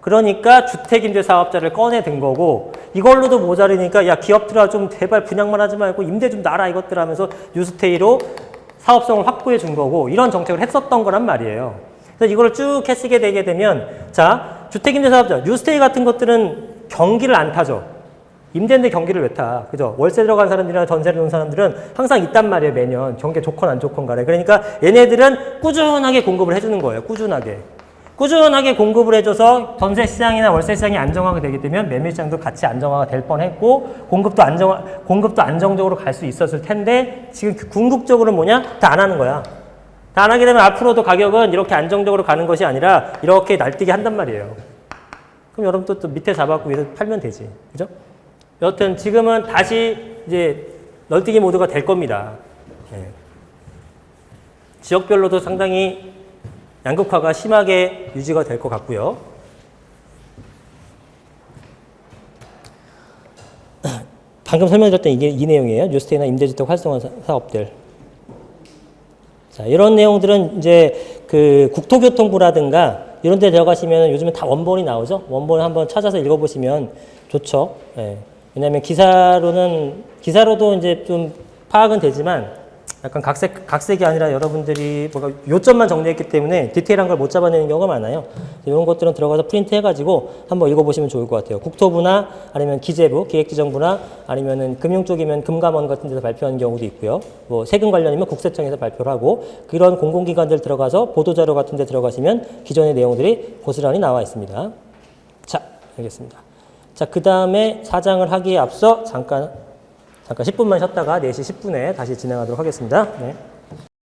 그러니까 주택임대사업자를 꺼내든 거고, 이걸로도 모자르니까 야 기업들아 좀 제발 분양만 하지 말고 임대 좀 놔라 이것들 하면서 뉴스테이로 사업성을 확보해 준 거고, 이런 정책을 했었던 거란 말이에요. 그래서 이걸 쭉 해쓰게 되게 되면, 자, 주택임대사업자, 뉴스테이 같은 것들은 경기를 안 타죠. 임대인데 경기를 왜 타? 그죠? 월세 들어간 사람들이나 전세를 놓은 사람들은 항상 있단 말이에요, 매년. 경기 좋건 안 좋건 간에. 그러니까 얘네들은 꾸준하게 공급을 해주는 거예요, 꾸준하게. 꾸준하게 공급을 해줘서 전세 시장이나 월세 시장이 안정화가 되게 되면 매매 시장도 같이 안정화가 될 뻔했고, 공급도 안정적으로 갈 수 있었을 텐데, 지금 궁극적으로 뭐냐? 다 안 하는 거야. 다 안 하게 되면 앞으로도 가격은 이렇게 안정적으로 가는 것이 아니라 이렇게 날뛰게 한단 말이에요. 그럼 여러분 또 밑에 잡아갖고 위에서 팔면 되지. 그죠? 여튼 지금은 다시 이제 널뛰기 모드가 될 겁니다. 예. 지역별로도 상당히 양극화가 심하게 유지가 될 것 같고요. 방금 설명드렸던 이 내용이에요. 뉴스테이나 임대주택 활성화 사업들. 자, 이런 내용들은 이제 그 국토교통부라든가 이런 데 들어가시면 요즘에 다 원본이 나오죠. 원본 한번 찾아서 읽어보시면 좋죠. 예. 왜냐하면 기사로도 이제 좀 파악은 되지만 약간 각색이 아니라 여러분들이 뭔가 요점만 정리했기 때문에 디테일한 걸 못 잡아내는 경우가 많아요. 이런 것들은 들어가서 프린트 해가지고 한번 읽어보시면 좋을 것 같아요. 국토부나 아니면 기재부, 기획지정부나 아니면은 금융 쪽이면 금감원 같은 데서 발표하는 경우도 있고요. 뭐 세금 관련이면 국세청에서 발표를 하고, 그런 공공기관들 들어가서 보도자료 같은 데 들어가시면 기존의 내용들이 고스란히 나와 있습니다. 자, 알겠습니다. 자, 그 다음에 사장을 하기에 앞서 잠깐 10분만 쉬었다가 4시 10분에 다시 진행하도록 하겠습니다. 네.